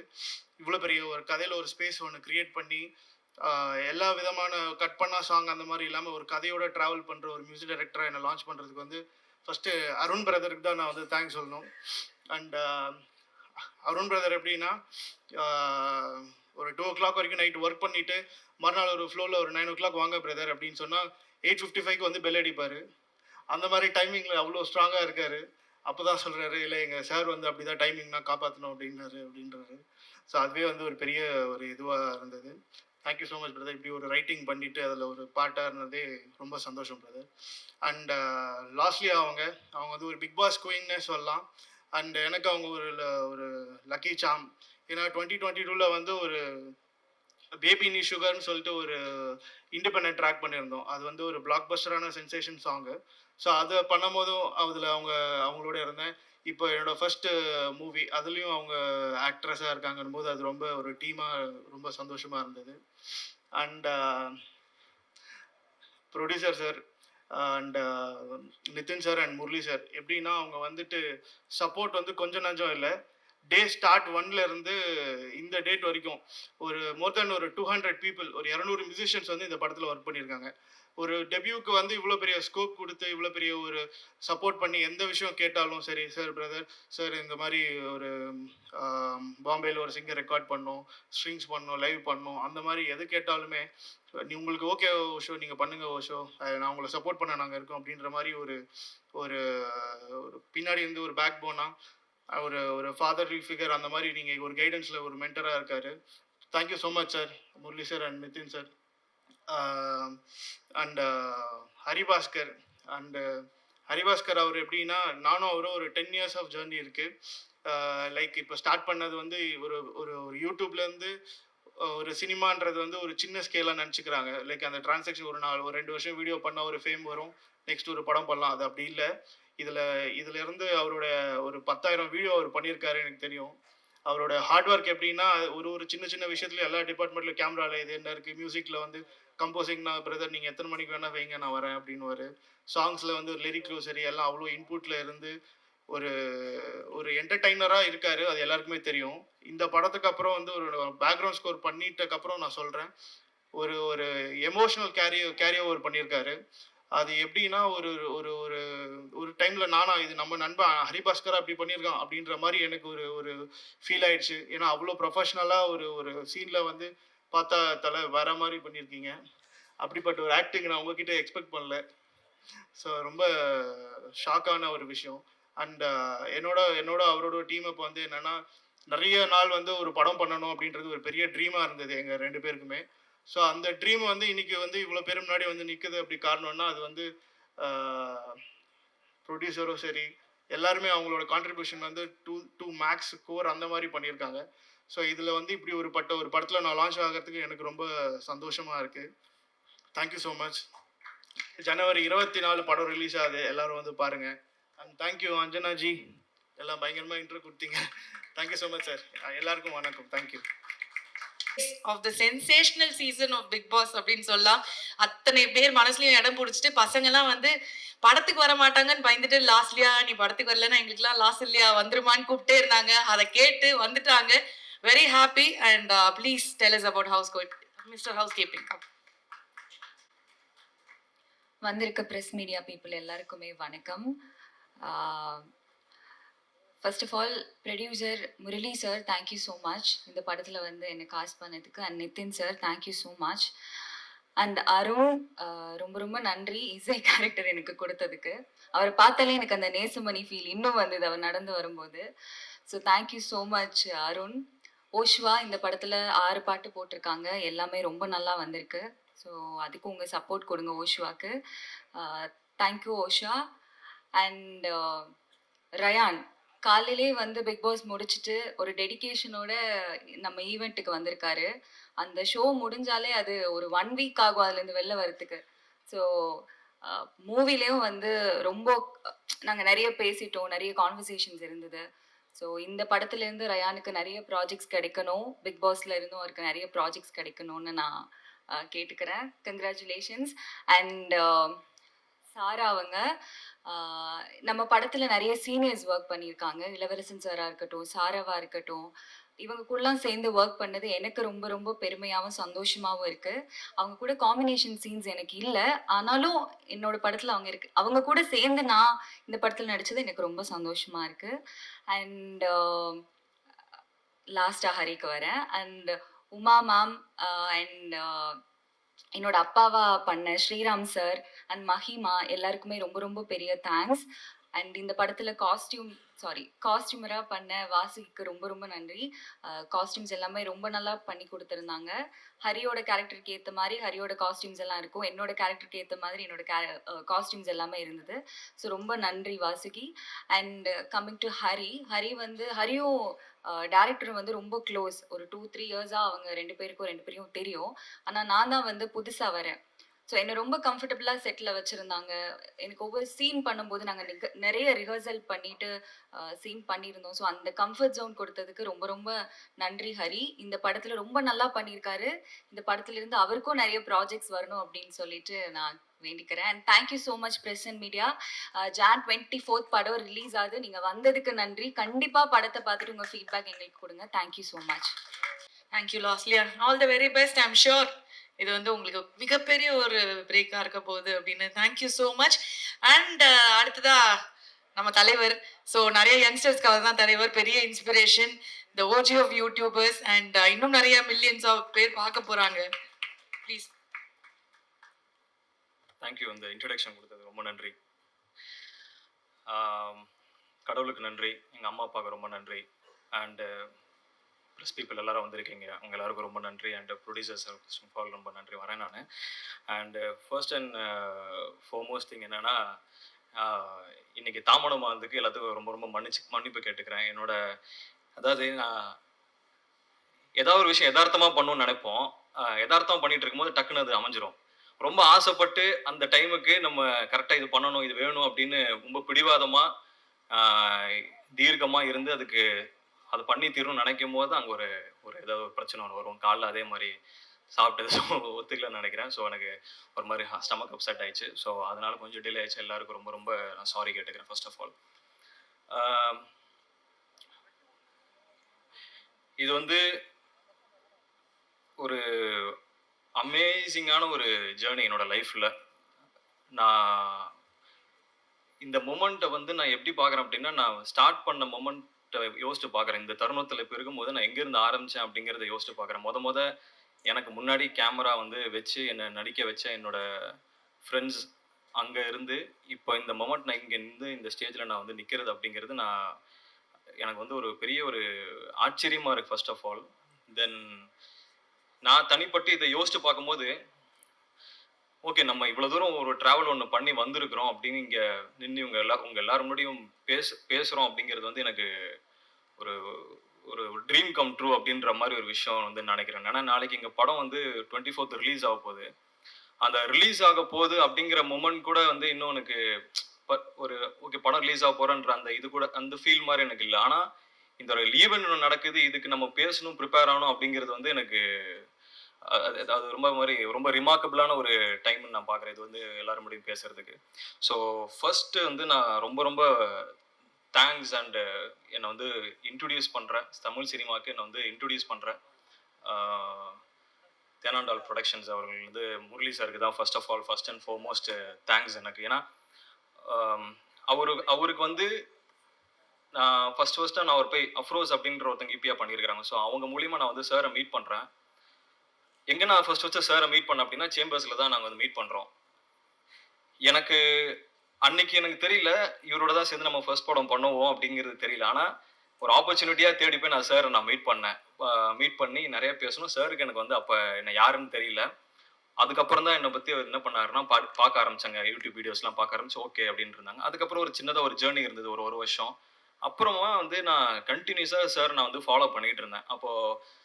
இவ்வளோ பெரிய ஒரு கதையில் ஒரு ஸ்பேஸ் ஒன்று க்ரியேட் பண்ணி எல்லா விதமான கட் பண்ணா சாங் அந்த மாதிரி இல்லாமல் ஒரு கதையோட ட்ராவல் பண்ணுற ஒரு மியூசிக் டைரக்டராக என்னை லான்ச் பண்ணுறதுக்கு வந்து ஃபஸ்ட்டு அருண் பிரதருக்கு தான் நான் வந்து தேங்க்ஸ் சொல்லணும். அண்ட் அருண் பிரதர் எப்படின்னா, ஒரு 2 o'clock வரைக்கும் நைட் ஒர்க் பண்ணிவிட்டு மறுநாள் ஒரு ஃப்ளோவில் ஒரு 9 o'clock வாங்க பிரதர் அப்படின்னு சொன்னால் 8:55 வந்து பெல் அடிப்பார். அந்த மாதிரி டைமிங்கில் அவ்வளோ ஸ்ட்ராங்காக இருக்கார். அப்போ தான் சொல்கிறாரு, இல்லை எங்கள் சார் வந்து அப்படி தான் டைமிங்னா காப்பாற்றணும் அப்படின்றாரு. ஸோ அதுவே வந்து ஒரு பெரிய ஒரு இதுவாக இருந்தது. Thank you so much brother. இப்படி ஒரு ரைட்டிங் பண்ணிவிட்டு அதில் ஒரு பாட்டாக இருந்ததே ரொம்ப சந்தோஷம் பிரதர். அண்ட் லாஸ்ட்லி அவங்க வந்து ஒரு பிக் பாஸ் குயின்னே சொல்லலாம். அண்ட் எனக்கு அவங்க ஒரு லக்கி சாம். ஏன்னா 2022 வந்து ஒரு பேபி நீ சுகர்னு சொல்லிட்டு ஒரு இண்டிபெண்டன்ட் ட்ராக் பண்ணியிருந்தோம். அது வந்து ஒரு பிளாக் பஸ்டரான சென்சேஷன் சாங்கு. ஸோ அதை பண்ணும் போதும் அதில் அவங்களோட இருந்தேன். இப்போ என்னோடய ஃபர்ஸ்ட்டு மூவி அதுலேயும் அவங்க ஆக்ட்ரஸாக இருக்காங்கன்னு போது அது ரொம்ப ஒரு டீமாக ரொம்ப சந்தோஷமாக இருந்தது. And producer sir and Nitin sir and Murali sir எப்படின்னா, அவங்க வந்துட்டு சப்போர்ட் வந்து கொஞ்சம் நஞ்சம் இல்லை. டே ஸ்டார்ட் 1லேருந்து இந்த டேட் வரைக்கும் ஒரு மோர் தென் ஒரு 200 பீப்புள், ஒரு 200 மியூசிஷியன்ஸ் வந்து இந்த படத்தில் ஒர்க் பண்ணியிருக்காங்க. ஒரு டெபியூக்கு வந்து இவ்வளோ பெரிய ஸ்கோப் கொடுத்து இவ்வளோ பெரிய ஒரு சப்போர்ட் பண்ணி எந்த விஷயம் கேட்டாலும் சரி, சார் பிரதர் சார் இந்த மாதிரி ஒரு பாம்பேயில் ஒரு சிங்கர் ரெக்கார்ட் பண்ணோம், ஸ்ட்ரிங்ஸ் பண்ணோம், லைவ் பண்ணோம், அந்த மாதிரி எது கேட்டாலுமே உங்களுக்கு ஓகே ஓஷோ நீங்கள் பண்ணுங்கள் ஓஷோ, நான் உங்களை சப்போர்ட் பண்ண நாங்கள் இருக்கோம் அப்படின்ற மாதிரி ஒரு ஒரு பின்னாடி இருந்து ஒரு பேக் போனாக ஒரு ஃபாதர் ஃபிகர் அந்த மாதிரி நீங்கள் ஒரு கைடன்ஸில் ஒரு மென்டராக இருக்கார். Thank you so much sir, Murali sir and Nitin sir. And Haribhaskar அவர் எப்படின்னா, நானும் அவரும் ஒரு 10 years ஆஃப் ஜேர்னி இருக்குது. லைக் இப்போ ஸ்டார்ட் பண்ணது வந்து ஒரு யூடியூப்லேருந்து ஒரு சினிமான்றது வந்து ஒரு சின்ன ஸ்கேலாக நினச்சிக்கிறாங்க. லைக் அந்த டிரான்சாக்ஷன் ஒரு 2 வருஷம் வீடியோ பண்ணால் ஒரு ஃபேம் வரும், நெக்ஸ்ட் ஒரு படம் பண்ணலாம். அது அப்படி இல்லை. இதில் இருந்து அவரோட ஒரு 10,000 வீடியோ அவர் பண்ணியிருக்காரு எனக்கு தெரியும். அவரோட ஹார்ட் ஒர்க் எப்படின்னா, ஒரு சின்ன சின்ன விஷயத்துல எல்லா டிபார்ட்மெண்ட்லையும் கேமராவில் இது என்ன இருக்குது, மியூசிக்கில் வந்து கம்போசிங்னா பிரதர் நீங்கள் எத்தனை மணிக்கு வேணால் வைங்க நான் வரேன் அப்படின்னு. சாங்ஸில் வந்து ஒரு லிரிக்லும் சரி எல்லாம் அவ்வளோ இன்புட்டில் இருந்து ஒரு என்டர்டைனராக இருக்கார். அது எல்லாருக்குமே தெரியும். இந்த படத்துக்கு அப்புறம் வந்து ஒரு பேக்ரவுண்ட் ஸ்கோர் பண்ணிட்டக்கப்புறம் நான் சொல்கிறேன், ஒரு ஒரு எமோஷனல் கேரி ஓவர் பண்ணியிருக்காரு. அது எப்படின்னா ஒரு ஒரு ஒரு ஒரு டைம்ல நானா இது நம்ம நண்பன் ஹரிபாஸ்கர் அப்படி பண்ணியிருக்கான் அப்படின்ற மாதிரி எனக்கு ஒரு ஒரு ஃபீல் ஆயிடுச்சு. ஏன்னா அவ்வளோ ப்ரொஃபஷ்னலாக ஒரு ஒரு சீனில் வந்து பார்த்தா தலை வேற மாதிரி பண்ணியிருக்கீங்க. அப்படிப்பட்ட ஒரு ஆக்டிங் நான் உங்ககிட்ட எக்ஸ்பெக்ட் பண்ணல. ஸோ ரொம்ப ஷாக்கான ஒரு விஷயம். அண்ட் என்னோட என்னோட அவரோட டீம் இப்போ வந்து என்னன்னா நிறைய நாள் வந்து ஒரு படம் பண்ணணும் அப்படின்றது ஒரு பெரிய ட்ரீமாக இருந்தது எங்கள் 2 பேருக்குமே. ஸோ அந்த ட்ரீம் வந்து இன்னைக்கு வந்து இவ்வளோ பேர் முன்னாடி வந்து நிற்குது அப்படி காரணம்னா அது வந்து ப்ரொடியூசரும் சரி எல்லாருமே அவங்களோட கான்ட்ரிபியூஷன் வந்து டூ மேக்ஸ் கோர் அந்த மாதிரி பண்ணியிருக்காங்க. ஸோ இதில் வந்து இப்படி ஒரு படத்தில் நான் லான்ச் ஆகிறதுக்கு எனக்கு ரொம்ப சந்தோஷமாக இருக்குது. Thank you so much. ஜனவரி 24 படம் ரிலீஸ் ஆகுது, எல்லாரும் வந்து பாருங்க. அண்ட் தேங்க்யூ அஞ்சனாஜி, எல்லாம் பயங்கரமாக இன்டர்வியூ கொடுத்தீங்க. Thank you so much sir. எல்லாருக்கும் வணக்கம். Thank you. Of the sensational season of Bigg Boss அப்படின்னு சொல்லலாம். அத்தனை பேர் மனசுலயும் இடம் பிடிச்சிட்டு பசங்கெல்லாம் வந்து படத்துக்கு வர மாட்டாங்கன்னு பயந்துட்டு லாஸ்ட்லியா நீ படத்துக்கு வரலன்னா எங்களுக்குலாம் லாஸ் இல்லையா வந்துருமான்னு கூப்பிட்டே இருந்தாங்க. அதை கேட்டு வந்துட்டாங்க. Very happy and please tell us about house mister housekeeping. வந்திருக்க ப்ரெஸ் மீடியா பீப்புள் எல்லாருக்குமே வணக்கம். First of all producer Murali sir thank you so much இந்த படத்தில் வந்து என்னை காஸ்ட் பண்ணதுக்கு. And Nitin sir thank you so much. And Arun ரொம்ப ரொம்ப நன்றி இசை கேரக்டர் எனக்கு கொடுத்ததுக்கு. அவரை பார்த்தாலே எனக்கு அந்த நேசமணி ஃபீல் இன்னும் வந்தது அவர் நடந்து வரும்போது. So thank you so much Arun. ஓஷ்வா இந்த படத்தில் 6 பாட்டு போட்டிருக்காங்க, எல்லாமே ரொம்ப நல்லா வந்திருக்கு. ஸோ அதுக்கு உங்கள் சப்போர்ட் கொடுங்க ஓஷ்வாக்கு. தேங்க்யூ ஓஷா. அண்ட் ரயான் காலையிலே வந்து பிக் பாஸ் முடிச்சுட்டு ஒரு டெடிகேஷனோட நம்ம ஈவெண்ட்டுக்கு வந்திருக்காரு. அந்த ஷோ முடிஞ்சாலே அது ஒரு 1 வீக் ஆகும் அதுலேருந்து வெளில வரத்துக்கு. ஸோ மூவிலையும் வந்து ரொம்ப நாங்கள் நிறைய பேசிட்டோம், நிறைய கான்வர்சேஷன்ஸ் இருந்தது. ஸோ இந்த படத்துலேருந்து ரயானுக்கு நிறைய ப்ராஜெக்ட்ஸ் கிடைக்கணும், பிக் பாஸ்ல இருந்தும் அவருக்கு நிறைய ப்ராஜெக்ட்ஸ் கிடைக்கணும்னு நான் கேட்டுக்கிறேன். கங்க்ராச்சுலேஷன்ஸ். அண்ட் சாரா அவங்க நம்ம படத்தில் நிறைய சீனியர்ஸ் ஒர்க் பண்ணியிருக்காங்க. இளவரசன் சாராக இருக்கட்டும், சாராவாக இருக்கட்டும், இவங்க கூடலாம் சேர்ந்து ஒர்க் பண்ணது எனக்கு ரொம்ப ரொம்ப பெருமையாகவும் சந்தோஷமாகவும் இருக்குது. அவங்க கூட காம்பினேஷன் சீன்ஸ் எனக்கு இல்லை, ஆனாலும் என்னோட படத்தில் அவங்க கூட சேர்ந்து நான் இந்த படத்தில் நடித்தது எனக்கு ரொம்ப சந்தோஷமாக இருக்குது. அண்ட் லாஸ்ட்டாக ஹரிக்கு வரேன். அண்ட் உமா மேம் அண்ட் என்னோட அப்பாவா பண்ண ஸ்ரீராம் சார் அண்ட் மஹிமா எல்லாருக்குமே ரொம்ப ரொம்ப பெரிய தேங்க்ஸ். அண்ட் இந்த படத்தில் காஸ்டியூமராக பண்ண வாசுகிக்கு ரொம்ப ரொம்ப நன்றி. காஸ்டியூம்ஸ் எல்லாமே ரொம்ப நல்லா பண்ணி கொடுத்துருந்தாங்க. ஹரியோட கேரக்டருக்கு ஏற்ற மாதிரி ஹரியோட காஸ்டியூம்ஸ் எல்லாம் இருக்கும், என்னோட கேரக்டருக்கு ஏற்ற மாதிரி என்னோட காஸ்டியூம்ஸ் எல்லாமே இருந்தது. ஸோ ரொம்ப நன்றி Vasuki. And coming to Hari வந்து ஹரியும் டேரக்டர் வந்து ரொம்ப க்ளோஸ். ஒரு 2-3 இயர்ஸாக அவங்க 2 பேரையும் தெரியும். ஆனால் நான் தான் வந்து புதுசாக வரேன். ஸோ என்னை ரொம்ப கம்ஃபர்டபுளாக செட்டில் வச்சுருந்தாங்க. எனக்கு ஒவ்வொரு சீன் பண்ணும்போது நாங்கள் நிறைய ரிஹர்சல் பண்ணிட்டு சீன் பண்ணியிருந்தோம். ஸோ அந்த கம்ஃபர்ட் ஜோன் கொடுத்ததுக்கு ரொம்ப ரொம்ப நன்றி ஹரி. இந்த படத்தில் ரொம்ப நல்லா பண்ணியிருக்காரு. இந்த படத்துலேருந்து அவருக்கும் நிறைய ப்ராஜெக்ட்ஸ் வரணும் அப்படின்னு சொல்லிட்டு நான் வேண்டிக்கிறேன். And thank you so much press and media. Jan 24 படம் ரிலீஸ் ஆகுது. நீங்கள் வந்ததுக்கு நன்றி. கண்டிப்பாக படத்தை பார்த்துட்டு உங்கள் ஃபீட்பேக் எங்களுக்கு கொடுங்க. Thank you so much. Thank you Losliya. All the very best. I'm sure இது வந்து உங்களுக்கு மிகப்பெரிய ஒரு பிரேக்காக இருக்க போகுது அப்படின்னு. Thank you so much. அண்ட் அடுத்ததா நம்ம தலைவர். ஸோ நிறைய யங்ஸ்டர்ஸ்க்கு அவர் தான் தலைவர், பெரிய inspiration, the OG of YouTubers. And இன்னும் நிறைய மில்லியன்ஸ் ஆஃப் பேர் பார்க்க போகிறாங்க. ப்ளீஸ். தேங்க்யூ. இந்த இன்ட்ரடக்ஷன் கொடுத்தது ரொம்ப நன்றி. கடவுளுக்கு நன்றி, எங்கள் அம்மா அப்பாவுக்கு ரொம்ப நன்றி, அண்டு ப்ரெஸ் பீப்புள் எல்லோரும் வந்திருக்கீங்க, அவங்க எல்லாருக்கும் ரொம்ப நன்றி. And producers first of all ரொம்ப நன்றி. வரேன் நான். And first and foremost thing என்னென்னா, இன்றைக்கி தாமதமாக வந்ததுக்கு எல்லாத்துக்கும் ரொம்ப ரொம்ப மன்னிப்பு கேட்டுக்கிறேன். அதாவது நான் ஏதாவது ஒரு விஷயம் யதார்த்தமாக பண்ணணும்னு நினைப்போம். யதார்த்தமாக பண்ணிகிட்டு இருக்கும்போது டக்குன்னு அது அமைஞ்சிரும். ரொம்ப ஆசைப்பட்டு அந்த டைமுக்கு நம்ம கரெக்டாக இது பண்ணணும், இது வேணும் அப்படின்னு ரொம்ப பிடிவாதமாக தீர்க்கமாக இருந்து அது பண்ணி தீரணும்னு நினைக்கும் போது அங்கே ஒரு ஏதாவது ஒரு பிரச்சனை வரும். காலைல அதே மாதிரி சாப்பிட்டது ஒத்துக்கலன்னு நினைக்கிறேன். ஸோ எனக்கு ஒரு மாதிரி ஸ்டமக் அப்செட் ஆயிடுச்சு. ஸோ அதனால கொஞ்சம் டிலே ஆயிடுச்சு. எல்லாருக்கும் ரொம்ப ரொம்ப நான் சாரி கேட்டுக்கிறேன். ஃபர்ஸ்ட் ஆஃப் ஆல் இது வந்து ஒரு அமேசிங்கான ஒரு ஜேர்னி என்னோட லைஃப்பில். நான் இந்த மொமெண்ட்டை வந்து நான் எப்படி பார்க்குறேன் அப்படின்னா, நான் ஸ்டார்ட் பண்ண மொமெண்ட்டை யோசிச்சு பார்க்குறேன். இந்த தருணத்தில் இப்போ இருக்கும்போது நான் எங்கேருந்து ஆரம்பித்தேன் அப்படிங்கிறத யோசிச்சு பார்க்குறேன். மொத எனக்கு முன்னாடி கேமரா வந்து வச்சு என்னை நடிக்க வச்ச என்னோட ஃப்ரெண்ட்ஸ் அங்கே இருந்து, இப்போ இந்த மொமெண்ட் நான் இங்கே இருந்து இந்த ஸ்டேஜில் நான் வந்து நிற்கிறது அப்படிங்கிறது எனக்கு வந்து ஒரு பெரிய ஒரு ஆச்சரியமாக இருக்குது ஃபர்ஸ்ட் ஆஃப் ஆல். தென் நான் தனிப்பட்டு இதை யோசிச்சு பார்க்கும்போது, ஓகே நம்ம இவ்வளோ தூரம் ஒரு ட்ராவல் ஒன்று பண்ணி வந்திருக்கிறோம் அப்படின்னு இங்கே நின்று உங்கள் எல்லாரும் முன்னாடியும் பேசுகிறோம் அப்படிங்கிறது வந்து எனக்கு ஒரு ஒரு ட்ரீம் கம் ட்ரூ அப்படின்ற மாதிரி ஒரு விஷயம் வந்து நினைக்கிறேன். ஏன்னா நாளைக்கு எங்கள் படம் வந்து 24th ரிலீஸ் ஆக போகுது. அந்த ரிலீஸ் ஆக போகுது அப்படிங்கிற மொமெண்ட் கூட வந்து இன்னும் எனக்கு ஒரு ஓகே படம் ரிலீஸ் ஆக போகிறேன்ற அந்த இது கூட அந்த ஃபீல் மாதிரி எனக்கு இல்லை. ஆனால் இந்த ஒரு ஈவெண்ட் ஒன்று நடக்குது, இதுக்கு நம்ம பேசணும், ப்ரிப்பேர் ஆகணும் அப்படிங்கிறது வந்து எனக்கு அது ரொம்ப ரிமார்க்கபிளான ஒரு டைம்னு நான் பார்க்குறேன் இது வந்து எல்லாரும் முடியும் பேசுறதுக்கு. ஸோ ஃபர்ஸ்ட்டு வந்து நான் ரொம்ப தேங்க்ஸ் அண்ட் என்னை வந்து இன்ட்ரடியூஸ் பண்ணுறேன் தமிழ் சினிமாவுக்கு, என்னை வந்து இன்ட்ரடியூஸ் பண்ணுறேன் தேனாண்டால் ப்ரொடக்ஷன்ஸ் அவர்கள் வந்து முரளி சாருக்கு தான் ஃபர்ஸ்ட் அண்ட் ஃபார்மோஸ்ட் தேங்க்ஸ் எனக்கு. ஏன்னா அவருக்கு வந்து நான் ஃபர்ஸ்ட்டாக நான் அவர் போய் அஃப்ரோஸ் அப்படின்ற ஒருத்தங்க இபியா பண்ணியிருக்கிறாங்க. ஸோ அவங்க மூலிமா நான் வந்து சாரை மீட் பண்ணுறேன். எங்கே நான் ஃபர்ஸ்ட் சாரை மீட் பண்ணேன் அப்படின்னா சேம்பர்ஸில் தான் நாங்கள் வந்து மீட் பண்ணுறோம். எனக்கு அன்னைக்கு எனக்கு தெரியல இவரோட தான் சேர்ந்து நம்ம ஃபர்ஸ்ட் படம் பண்ணுவோம் அப்படிங்கிறது தெரியல. ஆனால் ஒரு ஆப்பர்ச்சுனிட்டியாக தேடி போய் நான் சாரை நான் மீட் பண்ணேன். மீட் பண்ணி நிறைய பேசணும். சாருக்கு எனக்கு வந்து அப்போ என்ன யாருன்னு தெரியல. அதுக்கப்புறம் தான் என்னை பற்றி என்ன பண்ணாருன்னா பார்க்க ஆரம்பிச்சாங்க, யூடியூப் வீடியோஸ்லாம் பார்க்க ஆரம்பிச்சு ஓகே அப்படின்னு இருந்தாங்க. அதுக்கப்புறம் ஒரு சின்னதாக ஒரு ஜேர்னி இருந்தது ஒரு வருஷம். அப்புறமா வந்து நான் கண்டினியூஸாக சார் நான் வந்து ஃபாலோ பண்ணிகிட்டு இருந்தேன். அப்போது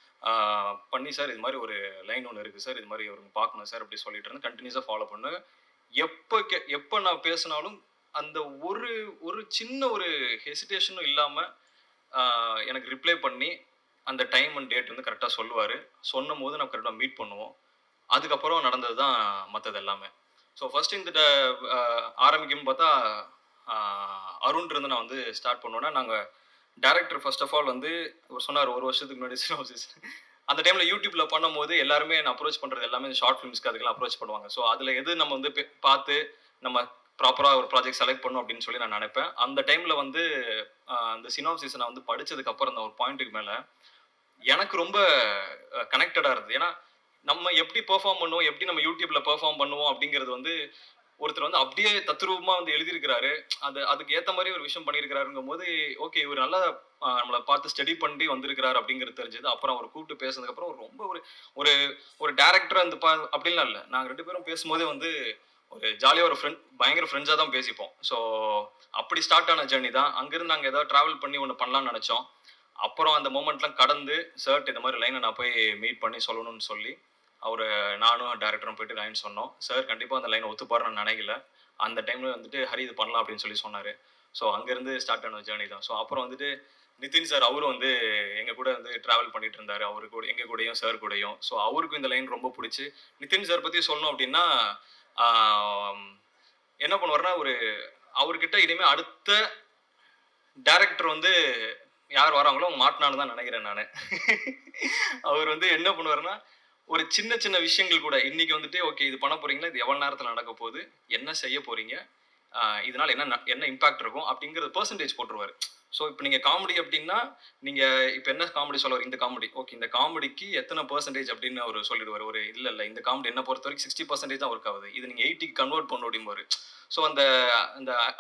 பண்ணி சார் இது மாதிரி ஒரு லைன் ஒன்று இருக்குது சார், இது மாதிரி ஒரு பார்க்கணும் சார் அப்படி சொல்லிட்டு இருந்தேன். கண்டினியூஸாக ஃபாலோ பண்ணு. எப்போ நான் பேசினாலும் அந்த ஒரு சின்ன ஒரு ஹெசிடேஷனும் இல்லாமல் எனக்கு ரிப்ளை பண்ணி அந்த டைம் அண்ட் டேட் வந்து கரெக்டாக சொல்லுவார். சொன்னும் போது நான் கரெக்டாக மீட் பண்ணுவோம். அதுக்கப்புறம் நடந்தது தான் மற்றது எல்லாமே. ஸோ ஃபர்ஸ்ட் இந்த ஆரம்பிக்கும் பார்த்தா அருண் இருந்து நான் வந்து ஸ்டார்ட் பண்ணுவேன்னா, நாங்கள் டேரக்டர் ஃபர்ஸ்ட் ஆஃப் ஆல் வந்து சொன்னார் ஒரு வருஷத்துக்கு முன்னாடி சினோசிஸ் அந்த டைமில் யூடியூப்பில் பண்ணும்போது எல்லாருமே நான் அப்ரோச் பண்ணுறது எல்லாமே ஷார்ட் ஃபிலிம்ஸ்க்கு அதுக்கெல்லாம் அப்ரோச் பண்ணுவாங்க. ஸோ அதில் எது நம்ம வந்து பார்த்து நம்ம ப்ராப்பராக ஒரு ப்ராஜெக்ட் செலக்ட் பண்ணணும் அப்படின்னு சொல்லி நான் நினைப்பேன். அந்த டைமில் வந்து அந்த சினோசிஸை நான் வந்து படித்ததுக்கு அப்புறம் அந்த ஒரு பாயிண்ட்டுக்கு மேலே எனக்கு ரொம்ப கனெக்டடாக இருந்தது. ஏன்னா நம்ம எப்படி பெர்ஃபார்ம் பண்ணுவோம், எப்படி நம்ம யூடியூப்ல பெர்ஃபார்ம் பண்ணுவோம் அப்படிங்கிறது வந்து ஒருத்தர் வந்து அப்படியே தத்ரூபமாக வந்து எழுதியிருக்கிறாரு. அதுக்கு ஏற்ற மாதிரி ஒரு விஷயம் பண்ணியிருக்கிறாருங்கும் போது ஓகே இவர் நல்லா நம்மளை பார்த்து ஸ்டடி பண்ணி வந்திருக்கிறாரு அப்படிங்கிறது தெரிஞ்சது. அப்புறம் அவர் கூப்பிட்டு பேசுனதுக்கப்புறம் ரொம்ப ஒரு ஒரு டேரக்டர் அந்த அப்படின்லாம் இல்லை. நாங்கள் 2 பேரும் பேசும்போதே வந்து ஒரு ஜாலியாக ஒரு பயங்கர ஃப்ரெண்ட்ஸாக தான் பேசிப்போம். ஸோ அப்படி ஸ்டார்ட் ஆன ஜேர்னி தான். அங்கேருந்து நாங்கள் ஏதாவது ட்ராவல் பண்ணி ஒன்று பண்ணலாம்னு நினச்சோம். அப்புறம் அந்த மூமெண்ட்லாம் கடந்து சார்ட் இந்த மாதிரி லைனை நான் போய் மீட் பண்ணி சொல்லணும்னு சொல்லி நானும் டேரக்டரும் போயிட்டு லைன் சொன்னோம். சார் கண்டிப்பாக அந்த லைனை ஒத்துப்பாருன்னு நான் நினைக்கல. அந்த டைமில் வந்துட்டு ஹரி இது பண்ணலாம் அப்படின்னு சொல்லி சொன்னார். ஸோ அங்கேருந்து ஸ்டார்ட் ஆன ஜேர்னி தான். ஸோ அப்புறம் வந்துட்டு நிதின் சார் அவரும் வந்து எங்கள் கூட வந்து ட்ராவல் பண்ணிட்டு இருந்தார். அவரு கூட எங்கள் கூடயும் சார் கூடயும். ஸோ அவருக்கும் இந்த லைன் ரொம்ப பிடிச்சி. நிதின் சார் பற்றி சொல்லணும் அப்படின்னா என்ன பண்ணுவார்னா அவர்கிட்ட இனிமேல் அடுத்த டேரக்டர் வந்து யார் வராங்களோ அவங்க மாட்டினான்னு தான் நினைக்கிறேன் நான். அவர் வந்து என்ன பண்ணுவாருன்னா ஒரு சின்ன விஷயங்கள் கூட இன்னைக்கு வந்துட்டு ஓகே இது பண்ண போறீங்களா, இது எவ்வளவு நேரத்தில் நடக்க போகுது, என்ன செய்ய போறீங்க, இதனால என்ன இம்பாக்ட் இருக்கும் அப்படிங்கிறது பெர்சன்டேஜ் போட்டுருவாரு. ஸோ இப்போ நீங்கள் காமெடி அப்படின்னா நீங்கள் இப்போ என்ன காமெடி சொல்லுவார், இந்த காமெடி ஓகே இந்த காமெடிக்கு எத்தனை பெர்சன்டேஜ் அப்படின்னு அவர் சொல்லிடுவார். இல்லை இந்த காமெடி என்ன பொறுத்த வரைக்கும் 60% தான் ஒர்க் ஆகுது, இது நீங்கள் 80க்கு கன்வெர்ட் பண்ண அப்படிம்பாரு. ஸோ அந்த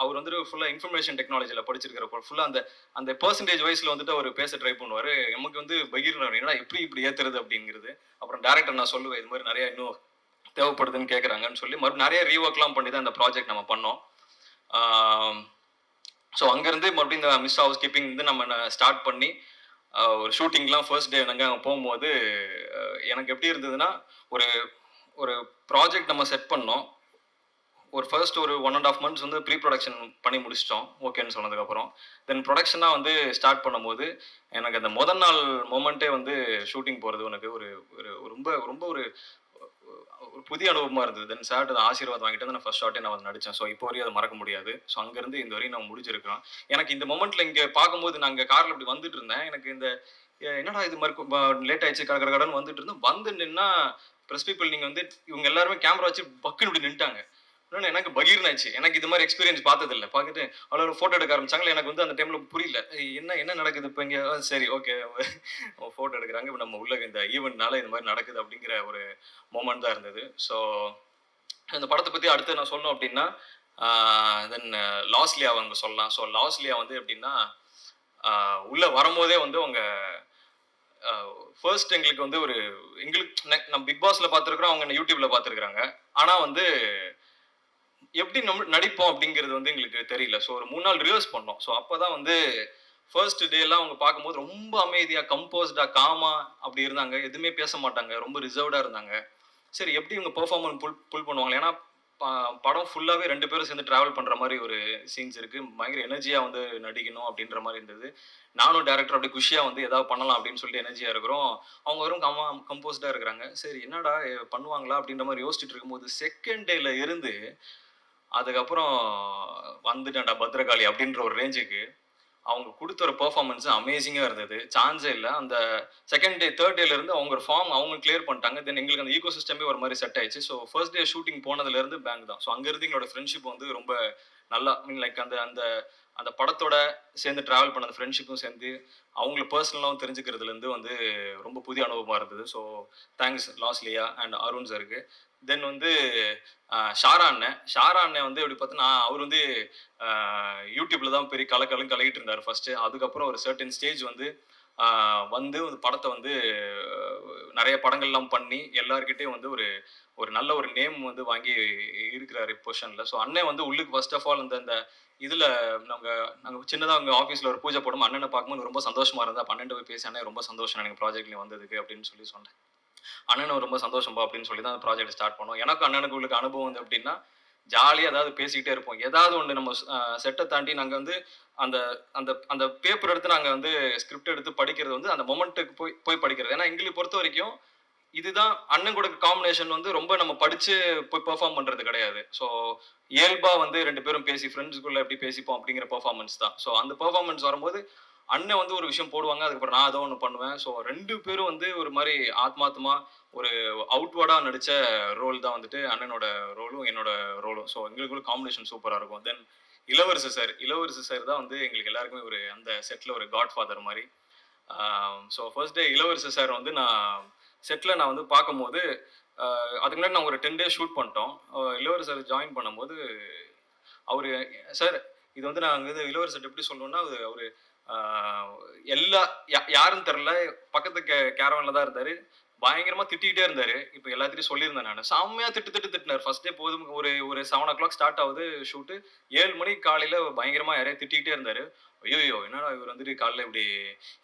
அவர் வந்துட்டு ஃபுல்லாக இன்ஃபர்மேஷன் டெக்னாலஜியில் படிச்சிருக்கிறப்போ ஃபுல்லாக அந்த பெர்சன்டேஜ் வைஸில் வந்துட்டு அவர் பேச ட்ரை பண்ணுவார். நமக்கு வந்து பகிர்றாரு என்னடா இப்படி ஏற்றுறது அப்படிங்கிறது. அப்புறம் டேரக்டர் நான் சொல்லுவேன் இது மாதிரி நிறைய இன்னும் தேவைப்படுதுன்னு கேட்குறாங்கன்னு சொல்லி மறுபடியும் நிறைய ரீஒர்க்லாம் பண்ணி தான் இந்த ப்ராஜெக்ட் நம்ம பண்ணோம். ஸோ அங்கேருந்து மறுபடியும் இந்த மிஸ் ஹவுஸ் கீப்பிங் வந்து நம்ம ஸ்டார்ட் பண்ணி ஒரு ஷூட்டிங்லாம் ஃபர்ஸ்ட் டே நாங்கள் அங்கே போகும்போது எனக்கு எப்படி இருந்ததுன்னா ஒரு ப்ராஜெக்ட் நம்ம செட் பண்ணோம். ஃபர்ஸ்ட் ஒரு 1.5 months வந்து ப்ரீ ப்ரொடக்ஷன் பண்ணி முடிச்சிட்டோம் ஓகேன்னு சொன்னதுக்கப்புறம். தென் ப்ரொடக்ஷனாக வந்து ஸ்டார்ட் பண்ணும்போது எனக்கு அந்த முதல் நாள் மொமெண்ட்டே வந்து ஷூட்டிங் போகிறது எனக்கு ரொம்ப ரொம்ப ஒரு புதிய அனுபவமாக இருந்தது. தென் சார்ட்ட ஆசீர்வாதம் வாங்கிட்டு வந்து நான் ஃபர்ஸ்ட் ஷாட்டே நான் வந்து நடித்தேன். ஸோ இப்போ வரையும் அதை மறக்க முடியாது. ஸோ அங்கேருந்து இந்த வரையும் நான் முடிச்சிருக்கிறோம். எனக்கு இந்த மொமெண்ட்டில் இங்கே பார்க்கும்போது நான் இங்கே காரில் இப்படி வந்துட்டு இருந்தேன். எனக்கு இந்த என்னடா இது மாதிரி லேட் ஆயிடுச்சு கட கடன்னு வந்துட்டு இருந்தேன். வந்து நின்னா ப்ரெஸ் பீப்புள் நீங்கள் வந்து இவங்க எல்லாருமே கேமரா வச்சு பக்குன்னு இப்படி நின்ட்டாங்க. இன்னொன்று எனக்கு பகீர்னாச்சு. எனக்கு இது மாதிரி எக்ஸ்பீரியன்ஸ் பார்த்ததில்ல. பார்த்துட்டு அவ்வளோ ஃபோட்டோ எடுக்க ஆரம்பிச்சாங்களே. எனக்கு வந்து அந்த டைமில் புரியல. என்ன நடக்குது இப்போ இங்கே? சரி ஓகே ஃபோட்டோ எடுக்கிறாங்க. இப்போ நம்ம உள்ள இந்த ஈவெண்ட்னால இந்த மாதிரி நடக்குது அப்படிங்கிற ஒரு மொமெண்ட் தான் இருந்தது. ஸோ இந்த படத்தை பற்றி அடுத்து நான் சொல்லணும் அப்படின்னா தென் லாஸ்லியா அவங்க சொல்லலாம். ஸோ லாஸ்லியா வந்து எப்படின்னா உள்ளே வரும்போதே வந்து அவங்க ஃபர்ஸ்ட் எங்களுக்கு வந்து நம்ம பிக் பாஸ்ல பார்த்துருக்குறோம், அவங்க யூடியூப்ல பார்த்துருக்குறாங்க. ஆனால் வந்து எப்படி நம்ம நடிப்போம் அப்படிங்கிறது வந்து எங்களுக்கு தெரியல. ஸோ ஒரு 3 நாள் ரிஹர்ஸ் பண்ணோம். ஸோ அப்போதான் வந்து ஃபர்ஸ்ட் டேலாம் அவங்க பார்க்கும்போது ரொம்ப அமைதியாக கம்போஸ்டாக காமா அப்படி இருந்தாங்க. எதுவுமே பேச மாட்டாங்க, ரொம்ப ரிசர்வ்டாக இருந்தாங்க. சரி எப்படி இவங்க பெர்ஃபார்மன்ஸ் புல் பண்ணுவாங்க? ஏன்னா படம் ஃபுல்லாகவே 2 பேரும் சேர்ந்து ட்ராவல் பண்ணுற மாதிரி ஒரு சீன்ஸ் இருக்குது. பயங்கர எனர்ஜியாக வந்து நடிக்கணும் அப்படின்ற மாதிரி இருந்தது. நானும் டேரக்டர் அப்படி குஷியாக வந்து ஏதாவது பண்ணலாம் அப்படின்னு சொல்லிட்டு எனர்ஜியாக இருக்கிறோம். அவங்க வெறும் கம்போஸ்டாக இருக்கிறாங்க. சரி என்னடா பண்ணுவாங்களா அப்படின்ற மாதிரி யோசிச்சுட்டு இருக்கும்போது செகண்ட் டேல இருந்து அதுக்கப்புறம் வந்துட்டேன்டா பத்ரகாளி அப்படின்ற ஒரு ரேஞ்சுக்கு அவங்க கொடுத்த ஒரு பெர்ஃபார்மன்ஸ் அமேசிங்காக இருந்தது. சான்ஸே இல்லை. அந்த செகண்ட் டே தேர்ட் டேல இருந்து அவங்க ஒரு ஃபார்ம் அவங்க கிளியர் பண்ணிட்டாங்க. தென் எங்களுக்கு அந்த ஈகோ சிஸ்டமே ஒரு மாதிரி செட் ஆயிடுச்சு. ஸோ ஃபர்ஸ்ட் டே ஷூட்டிங் போனதுலேருந்து பேங்க் தான். ஸோ அங்கேருந்து எங்களோட ஃப்ரெண்ட்ஷிப் வந்து ரொம்ப நல்லா லைக் அந்த அந்த அந்த படத்தோட சேர்ந்து ட்ராவல் பண்ண அந்த ஃப்ரெண்ட்ஷிப்பும் சேர்ந்து அவங்கள பர்சனலாகவும் தெரிஞ்சுக்கிறதுலேருந்து வந்து ரொம்ப புதிய அனுபவமாக இருந்தது. So thanks Losliya and Arun சருக்கு. தென் வந்து ஷாரா அண்ணன் வந்து எப்படி பார்த்தீங்கன்னா அவர் வந்து யூடியூப்ல தான் பெரிய கலக்கிட்டு இருந்தார் ஃபர்ஸ்ட். அதுக்கப்புறம் ஒரு சர்டன் ஸ்டேஜ் வந்து வந்து படத்தை வந்து நிறைய படங்கள்லாம் பண்ணி எல்லார்கிட்டையும் வந்து ஒரு நல்ல ஒரு நேம் வந்து வாங்கி இருக்கிறாரு பொசிஷனில். ஸோ அண்ணன் வந்து உள்ளுக்கு ஃபர்ஸ்ட் ஆஃப் ஆல் இந்த இதில் நாங்கள் சின்னதாக அங்கே ஆஃபீஸில் ஒரு பூஜை போடும் அண்ணனை பார்க்கும்போது ரொம்ப சந்தோஷமாக இருந்தால். அப்போ அண்ணன் போய் பேசி அண்ணன் ரொம்ப சந்தோஷம் எனக்கு ப்ராஜெக்ட்லேயும் வந்ததுக்கு அப்படின்னு சொல்லி சொன்னேன். அண்ணனும் ரொம்ப சந்தோஷம்பா அப்படின்னு சொல்லி தான் அந்த ப்ராஜெக்ட் ஸ்டார்ட் பண்ணோம். எனக்கும் அண்ணனுக்கு உங்களுக்கு அனுபவம் வந்து எப்படின்னா ஜாலியாக ஏதாவது பேசிக்கிட்டே இருப்போம். ஏதாவது ஒன்று நம்ம செட்டை தாண்டி நாங்கள் வந்து அந்த அந்த அந்த பேப்பர் எடுத்து நாங்கள் வந்து ஸ்கிரிப்ட் எடுத்து படிக்கிறது வந்து அந்த மொமெண்ட்டுக்கு போய் படிக்கிறது. ஏன்னா எங்களுக்கு பொறுத்த வரைக்கும் இதுதான் அண்ணன் கூட காம்பினேஷன் வந்து ரொம்ப நம்ம படிச்சு போய் பெர்ஃபார்ம் பண்றது கிடையாது. ஸோ இயல்பா வந்து 2 பேரும் பேசி ஃப்ரெண்ட்ஸுக்குள்ள எப்படி பேசிப்போம் அப்படிங்கிற பெர்ஃபார்மன்ஸ் தான். ஸோ அந்த பெர்ஃபார்மன்ஸ் வரும்போது அண்ணன் வந்து ஒரு விஷயம் போடுவாங்க, அதுக்கப்புறம் நான் ஏதோ ஒன்று பண்ணுவேன். ஸோ 2 பேரும் வந்து ஒரு மாதிரி ஆத்மார்த்தமா ஒரு அவுட்வர்டா நடிச்ச ரோல் தான் வந்துட்டு அண்ணனோட ரோலும் என்னோட ரோலும். ஸோ எங்களுக்குள்ள காம்பினேஷன் சூப்பராக இருக்கும். தென் இளவரசு சார் தான் வந்து எங்களுக்கு எல்லாருக்குமே ஒரு அந்த செட்ல ஒரு காட் ஃபாதர் மாதிரி. ஸோ ஃபர்ஸ்ட் டே இளவரசு சார் வந்து நான் வந்து பார்க்கும்போது அதுக்கு முன்னாடி நான் ஒரு 10 டேஸ் ஷூட் பண்ணிட்டோம். இளவரசு சார் ஜாயின் பண்ணும்போது அவரு சார் இது வந்து நாங்கள் வந்து இளவரசர் எப்படி சொல்லணும்னா அவரு யாருன்னு தெரில பக்கத்து கேரவன்ல தான் இருந்தாரு. பயங்கரமா திட்டிகிட்டே இருந்தாரு. இப்போ எல்லாத்தையும் சொல்லியிருந்தேன் நான். செம்மையா திட்டினார். ஃபர்ஸ்ட் டே போதும் ஒரு 7 o'clock ஸ்டார்ட் ஆகுது ஷூட்டு. 7 மணிக்கு காலையில பயங்கரமா யாரையும் திட்டிகிட்டே இருந்தாரு. ஐயோ என்னடா இவர் வந்துட்டு காலைல இப்படி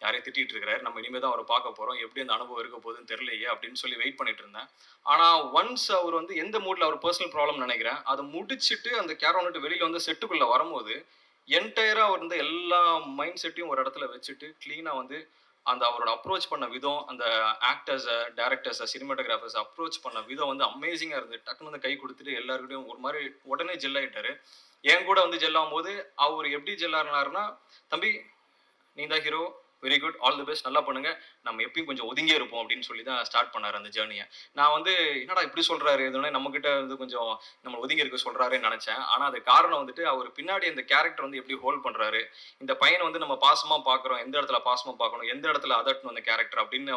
யாரையும் திட்டிட்டு இருக்கிறாரு, நம்ம இனிமே தான் அவரை பார்க்க போறோம், எப்படி அந்த அனுபவம் இருக்க போகுதுன்னு தெரியலையே அப்படின்னு சொல்லி வெயிட் பண்ணிட்டு இருந்தேன். ஆனா ஒன்ஸ் அவர் வந்து எந்த மூட்ல அவர் பர்சனல் ப்ராப்ளம் நினைக்கிறேன் அதை முடிச்சுட்டு அந்த கேரவன் விட்டு வெளியில வந்து செட்டுக்குள்ள வரும்போது என்டையரா அவர் வந்து எல்லா மைண்ட் செட்டையும் ஒரு இடத்துல வச்சுட்டு கிளீனா வந்து அந்த அவரோட அப்ரோச் பண்ண விதம், அந்த ஆக்டர்ஸை டேரக்டர்ஸை சினிமாட்டோகிராஃபர்ஸ் அப்ரோச் பண்ண விதம் வந்து அமேசிங்காக இருந்தது. டக்குன்னு வந்து கை கொடுத்துட்டு எல்லாருக்கிட்டையும் ஒரு மாதிரி உடனே ஜெல் ஆகிட்டாரு. என் கூட வந்து ஜெல் ஆகும்போது அவர் எப்படி ஜெல் ஆகினாருன்னா, தம்பி நீ தான் hero, very good, all the best, நல்லா பண்ணுங்க, நம்ம எப்பயும் கொஞ்சம் ஒதுங்கே இருப்போம் அப்படின்னு சொல்லி தான் ஸ்டார்ட் பண்ணார் அந்த ஜேர்னியை. நான் வந்து என்னடா இப்படி சொல்றாரு, எதுவுமே நம்மக்கிட்ட வந்து கொஞ்சம் நம்ம ஒதுங்கி இருக்க சொல்றாருன்னு நினைச்சேன். ஆனால் அது காரணம் வந்துட்டு அவர் பின்னாடி இந்த கேரக்டர் வந்து எப்படி ஹோல்ட் பண்றாரு, இந்த பையனை வந்து நம்ம பாசமா பார்க்குறோம், எந்த இடத்துல பாசமா பார்க்கணும், எந்த இடத்துல அதட்டணும் அந்த கேரக்டர் அப்படின்னு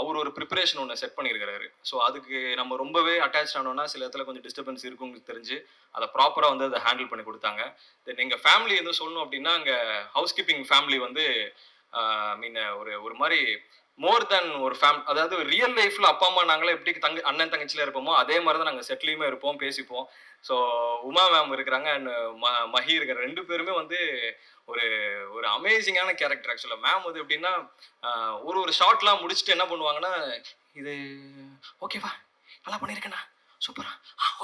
அவர் ஒரு ப்ரிப்பரேஷன் ஒன்று செட் பண்ணியிருக்கிறாரு. ஸோ அதுக்கு நம்ம ரொம்பவே அட்டாச் ஆனோம்னா சில இடத்துல கொஞ்சம் டிஸ்டர்பன்ஸ் இருக்கும்னு தெரிஞ்சு அதை ப்ராப்பராக வந்து அதை ஹேண்டில் பண்ணி கொடுத்தாங்க. தென் எங்கள் ஃபேமிலி எதுவும் சொல்லணும் அப்படின்னா, அங்கே ஹவுஸ் கீப்பிங் ஃபேமிலி வந்து மீன் ஒரு மாதிரி மோர் தேன் ஒரு அதாவது ரியல் லைஃப்ல அப்பா அம்மா நாங்களே எப்படி அண்ணன் தங்கச்சில இருப்போமோ அதே மாதிரி தான் நாங்கள் செட்லையுமே இருப்போம், பேசிப்போம். ஸோ உமா மேம் இருக்கிறாங்க அண்ட் மஹி இருக்கிற 2 பேருமே வந்து ஒரு அமேசிங்கான கேரக்டர். ஆக்சுவலாக மேம் வந்து எப்படின்னா ஒரு ஷார்ட்லாம் முடிச்சுட்டு என்ன பண்ணுவாங்கன்னா, இது ஓகேவா நல்லா பண்ணியிருக்கேண்ணா சூப்பரா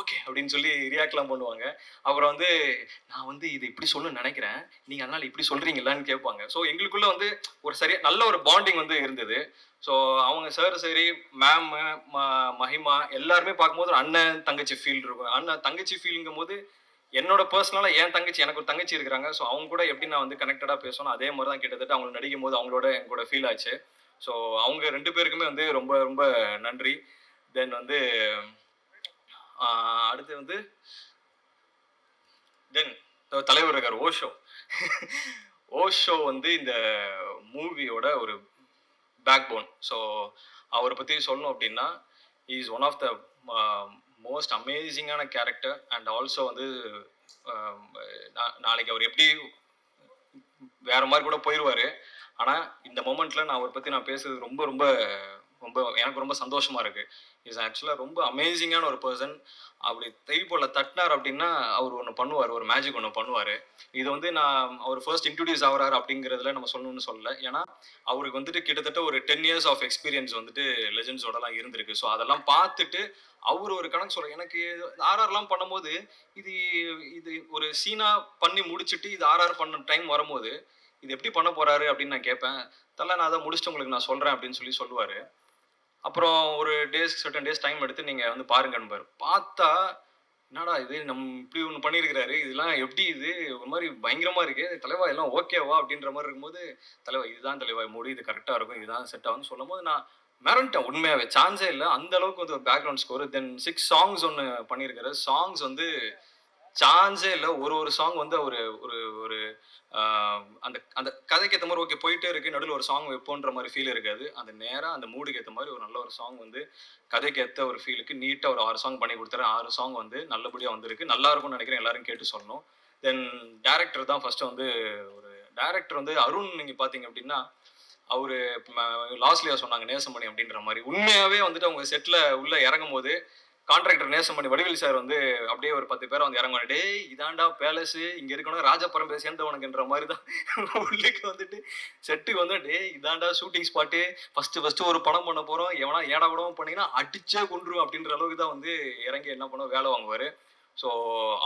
ஓகே அப்படின்னு சொல்லி ரியாக்ட்லாம் பண்ணுவாங்க. அப்புறம் வந்து நான் வந்து இது இப்படி சொல்லணும்னு நினைக்கிறேன், நீங்கள் அதனால் இப்படி சொல்கிறீங்களான்னு கேட்பாங்க. ஸோ எங்களுக்குள்ளே வந்து ஒரு நல்ல ஒரு பாண்டிங் வந்து இருந்தது. ஸோ அவங்க சார் சரி, மேமு, மஹிமா எல்லாருமே பார்க்கும்போது ஒரு அண்ணன் தங்கச்சி ஃபீல் இருக்கும். அண்ணன் தங்கச்சி ஃபீலுங்கும் போது என்னோட பர்சனலாக என் தங்கச்சி, எனக்கு ஒரு தங்கச்சி இருக்கிறாங்க. ஸோ அவங்க கூட எப்படி நான் வந்து கனெக்டடாக பேசணும், அதே மாதிரி தான் கிட்டத்தட்ட அவங்க நடிக்கும் போது அவங்களோட என் கூட ஃபீல் ஆச்சு. ஸோ அவங்க 2 பேருக்குமே வந்து ரொம்ப ரொம்ப நன்றி. தென் வந்து அடுத்து வந்து தென் தலைவர் இருக்கார் ஓஷோ. ஓஷோ வந்து இந்த மூவியோட ஒரு பேக் போன். ஸோ அவரை பற்றி சொல்லணும் அப்படின்னா, is one of the most அமேசிங்கான கேரக்டர். அண்ட் ஆல்சோ வந்து நாளைக்கு அவர் எப்படி வேற மாதிரி கூட போயிடுவார். ஆனால் இந்த மொமெண்ட்டில் நான் அவரை பற்றி நான் பேசுறது ரொம்ப ரொம்ப ரொம்ப எனக்கு ரொம்ப சந்தோஷமா இருக்கு. இஸ் ஆக்சுவலாக ரொம்ப அமேசிங்கான ஒரு பர்சன். அப்படி தைப்போல தட்டினார் அப்படின்னா அவர் ஒன்று பண்ணுவார், ஒரு மேஜிக் ஒன்று பண்ணுவார். இது வந்து நான் அவர் ஃபர்ஸ்ட் இன்ட்ரடியூஸ் ஆகிறார் அப்படிங்கிறதுல நம்ம சொல்லணும்னு சொல்லலை. ஏன்னா அவருக்கு வந்துட்டு கிட்டத்தட்ட ஒரு 10 years ஆஃப் எக்ஸ்பீரியன்ஸ் வந்துட்டு லெஜெண்ட்ஸோடலாம் இருந்திருக்கு. ஸோ அதெல்லாம் பார்த்துட்டு அவர் ஒரு கணக்கு சொல்ற எனக்கு ஆர்ஆர்லாம் பண்ணும்போது இது இது ஒரு சீனா பண்ணி முடிச்சுட்டு இது ஆர்ஆர் பண்ண டைம் வரும்போது இது எப்படி பண்ண போறாரு அப்படின்னு நான் கேட்பேன். தலை நான் அதை முடிச்சுட்டு உங்களுக்கு நான் சொல்றேன் அப்படின்னு சொல்லுவாரு. அப்புறம் ஒரு சர்டன் டேஸ் டைம் எடுத்து நீங்க வந்து பாருங்கன்னு பார்த்தா என்னடா இது நம்ம இப்படி ஒன்று பண்ணியிருக்கிறாரு, இதெல்லாம் எப்படி இது ஒரு மாதிரி பயங்கரமா இருக்கு தலைவா, எல்லாம் ஓகேவா அப்படின்ற மாதிரி இருக்கும்போது, தலைவா இதுதான் தலைவா மூடி, இது கரெக்டா இருக்கும், இதுதான் செட் ஆகும்னு சொல்லும் போது நான் மிரண்டேன். உண்மையாவே சான்ஸே இல்லை, அந்த அளவுக்கு வந்து ஒரு பேக்ரவுண்ட் ஸ்கோர். தென் 6 songs ஒன்று பண்ணியிருக்காரு. சாங்ஸ் வந்து சான்ஸே இல்லை. ஒரு சாங் வந்து ஒரு ஒரு ஒரு அந்த அந்த கதைக்கு ஏற்ற மாதிரி ஓகே போயிட்டே இருக்கு, நடுவில் ஒரு சாங் வைப்போன்ற மாதிரி ஃபீல் இருக்காது. அந்த நேரம் அந்த மூடுக்கு ஏற்ற மாதிரி ஒரு நல்ல ஒரு சாங் வந்து கதைக்கு ஏற்ற ஒரு ஃபீலுக்கு நீட்டாக ஒரு 6 சாங் பண்ணி கொடுத்தாரு. 6 சாங் வந்து நல்லபடியாக வந்திருக்கு. நல்லா இருக்கும்னு நினைக்கிறேன், எல்லாரும் கேட்டு சொல்லணும். தென் டேரக்டர் தான் ஃபர்ஸ்ட் வந்து ஒரு டேரக்டர் வந்து அருண். நீங்கள் பார்த்தீங்க அப்படின்னா அவரு லாஸ்ட்லியா சொன்னாங்க நேசமணி அப்படின்ற மாதிரி. உண்மையாவே வந்துட்டு அவங்க செட்ல உள்ள இறங்கும் போது கான்ட்ராக்டர் நேசமணி வடிவேல் சார் வந்து அப்படியே ஒரு 10 பேரை வந்து இறங்குவாங்க. டேய் இதாண்டா பேலஸ், இங்க இருக்கணும் ராஜா பரம்பரை சேர்ந்தவனுக்குன்ற மாதிரி தான் உள்ளுக்கு வந்துட்டு செட்டுக்கு வந்து டேய் இதாண்டா ஷூட்டிங் ஸ்பாட்டு, ஃபர்ஸ்ட் ஒரு படம் பண்ண போறோம், எவனா ஏடா கூடவும் பண்ணீங்கன்னா அடிச்சே கொண்டுரும் அப்படின்ற அளவுக்கு தான் வந்து இறங்கி என்ன பண்ண வேலை வாங்குவாரு. ஸோ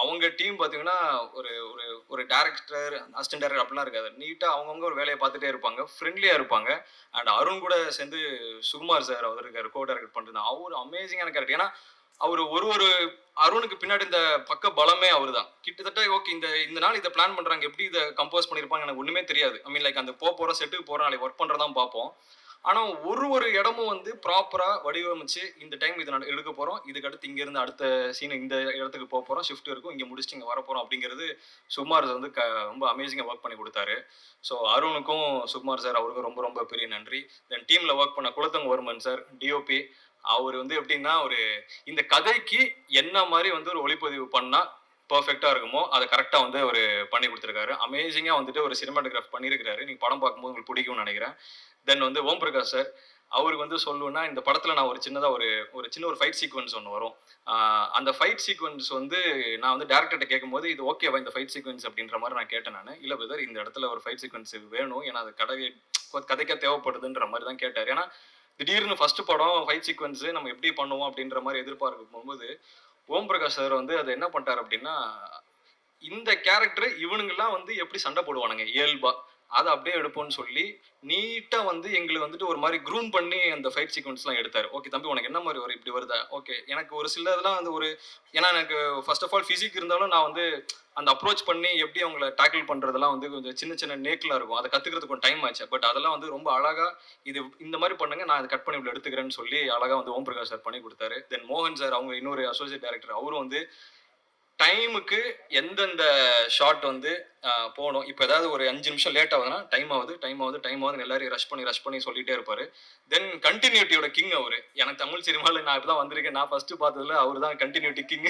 அவங்க டீம் பார்த்தீங்கன்னா ஒரு ஒரு ஒரு டேரக்டர், அசிஸ்டன்ட் டேரக்டர் அப்படிலாம் இருக்காது. நீட்டாக அவங்கவுங்க ஒரு வேலையை பார்த்துட்டே இருப்பாங்க, ஃப்ரெண்ட்லியாக இருப்பாங்க. அண்ட் அருண் கூட சேர்ந்து சுகுமார் சார் அவர் இருக்காரு, கோ டைரக்ட் பண்ணுறது. அவர் அமேசிங்கான கேரக்டர். ஏன்னா அவர் ஒரு அருணுக்கு பின்னாடி இந்த பக்க பலமே அவர் தான். கிட்டத்தட்ட ஓகே இந்த நாள் இதை பிளான் பண்ணுறாங்க, எப்படி இதை கம்போஸ் பண்ணியிருப்பாங்க எனக்கு ஒன்றுமே தெரியாது. ஐ மீன் லைக் அந்த போகிற செட்டுக்கு போகிற நாளைக்கு ஒர்க் பண்ணுறதான் பார்ப்போம். ஆனால் ஒரு இடமும் வந்து ப்ராப்பராக வடிவமைச்சு இந்த டைம் இதை எடுக்க போகிறோம், இதுக்கு அடுத்து இங்கேருந்து அடுத்த சீன் இந்த இடத்துக்கு போக போகிறோம், ஷிஃப்ட் இருக்கும், இங்கே முடிச்சுட்டு இங்கே வரப்போகிறோம் அப்படிங்கிறது சுகுமார் வந்து ரொம்ப அமேசிங்காக ஒர்க் பண்ணி கொடுத்தாரு. ஸோ அருணுக்கும் சுகுமார் சார் அவருக்கும் ரொம்ப ரொம்ப பெரிய நன்றி. தென் டீமில் ஒர்க் பண்ண குலத்தங்கவர்மன் சார் டிஓபி, அவர் வந்து எப்படின்னா ஒரு இந்த கதைக்கு என்ன மாதிரி வந்து ஒரு ஒளிப்பதிவு பண்ணால் பர்ஃபெக்டாக இருக்குமோ அதை கரெக்டாக வந்து அவர் பண்ணி கொடுத்துருக்காரு. அமேசிங்காக வந்துட்டு ஒரு சினிமாட்டோகிராஃப் பண்ணியிருக்கிறாரு. நீங்கள் படம் பார்க்கும்போது உங்களுக்கு பிடிக்கும்னு நினைக்கிறேன். தென் வந்து ஓம் பிரகாஷ் சார், அவருக்கு வந்து சொல்லணும்னா இந்த படத்தில் நான் ஒரு சின்ன ஒரு ஃபைட் சீக்வன்ஸ் ஒன்று வரும். அந்த ஃபைட் சீக்வன்ஸ் வந்து நான் வந்து டேரக்டர்கிட்ட கேட்கும்போது இது ஓகேவா இந்த ஃபைட் சீக்வன்ஸ் அப்படின்ற மாதிரி நான் கேட்டேன். நான் இல்லை பிரதர் இந்த இடத்துல ஒரு ஃபைட் சீக்வன்ஸ் வேணும், ஏன்னா அது கதைக்காக தேவைப்படுதுன்ற மாதிரி தான் கேட்டார். ஏன்னா திடீர்னு ஃபர்ஸ்ட் படம் ஃபைட் சீக்வன்ஸு நம்ம எப்படி பண்ணுவோம் அப்படின்ற மாதிரி எதிர்பார்க்கும் போகும்போது ஓம் பிரகாஷ் சார் வந்து அதை என்ன பண்ணிட்டார் அப்படின்னா, இந்த கேரக்டர் இவனுங்கெல்லாம் வந்து எப்படி சண்டை போடுவானுங்க இயல்பா, அதை அப்படியே எடுப்போம்னு சொல்லி நீட்டா வந்து எங்களுக்கு வந்துட்டு ஒரு மாதிரி க்ரூம் பண்ணி அந்த ஃபைட் சீக்வன்ஸ்லாம் எடுத்தாரு. ஓகே தம்பி உனக்கு என்ன மாதிரி வரும், இப்படி வருதா, ஓகே எனக்கு ஒரு சில இதெல்லாம் வந்து ஏன்னா எனக்கு ஃபர்ஸ்ட் ஆஃப் ஆல் ஃபிசிக் இருந்தாலும் நான் வந்து அந்த அப்ரோச் பண்ணி எப்படி அவங்கள டேக்கிள் பண்றதெல்லாம் வந்து கொஞ்சம் சின்ன நேக்கில் இருக்கும், அதை கத்துக்கிறதுக்கு கொஞ்சம் டைம் ஆச்சு. பட் அதெல்லாம் வந்து ரொம்ப அழகா இது இந்த மாதிரி பண்ணுங்க, நான் அதை கட் பண்ணி இவ்வளோ எடுத்துக்கிறேன்னு சொல்லி அழகா வந்து ஓம் பிரகாஷ் சார் பண்ணி கொடுத்தாரு. தென் மோகன் சார் அவங்க இன்னொரு அசோசியேட் டைரக்டர், அவரும் வந்து டைமுக்கு எந்தெந்த ஷாட் வந்து போகணும். இப்போ ஏதாவது ஒரு 5 நிமிஷம் லேட் ஆகுதுன்னா டைம் ஆகுது எல்லாரையும் ரஷ் பண்ணி சொல்லிட்டே இருப்பாரு. தென் கண்டினியூட்டியோட கிங் அவரு. எனக்கு தமிழ் சினிமாவில் நான் இப்பதான் வந்திருக்கேன், நான் ஃபர்ஸ்ட் பார்த்ததுல அவர் தான் கண்டினியூட்டி கிங்.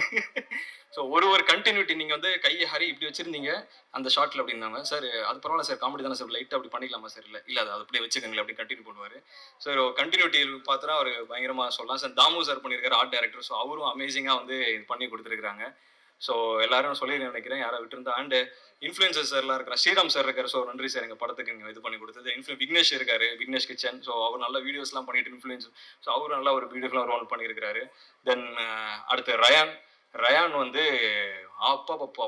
ஸோ ஒரு கண்டினியூட்டி நீங்கள் வந்து கையை ஹரி இப்படி வச்சிருந்தீங்க அந்த ஷார்ட்ல அப்படின்னாங்க. சார் அது பரவாயில்ல சார், காமெடி தானே சார், லைட்டாக அப்படி பண்ணிக்கலாமா சார், இல்லை அது அப்படியே வச்சுக்கோங்களேன் அப்படி கண்டினியூ பண்ணுவார். ஸோ கண்டினியூட்டி பார்த்தா அவர் பயங்கரமாக சொல்லலாம். சார் தாமு சார் பண்ணியிருக்காரு ஆர்ட் டைரக்டர். ஸோ அவரும் அமேசிங்காக வந்து இது பண்ணி கொடுத்துருக்காங்க. ஸோ எல்லாரும் சொல்லி நினைக்கிறேன், யாரை விட்டுருந்தா. அண்டு இன்ஃப்ளூயன்சர் சார்லாம் இருக்கிறார், ஸ்ரீராம் சார் இருக்கார். ஸோ நன்றி சார், எங்கள் படத்துக்கு நீங்கள் இது பண்ணி கொடுத்தது. விக்னேஷ் இருக்கார், விக்னேஷ் கிச்சன். ஸோ அவர் நல்ல வீடியோஸ்லாம் பண்ணிட்டு இன்ஃப்ளூயன்ஸ். ஸோ அவர் நல்லா ஒரு பியூட்டிஃபுல்லாக ரோல் பண்ணியிருக்கிறாரு. தென் அடுத்து ரயான் வந்து அப்பா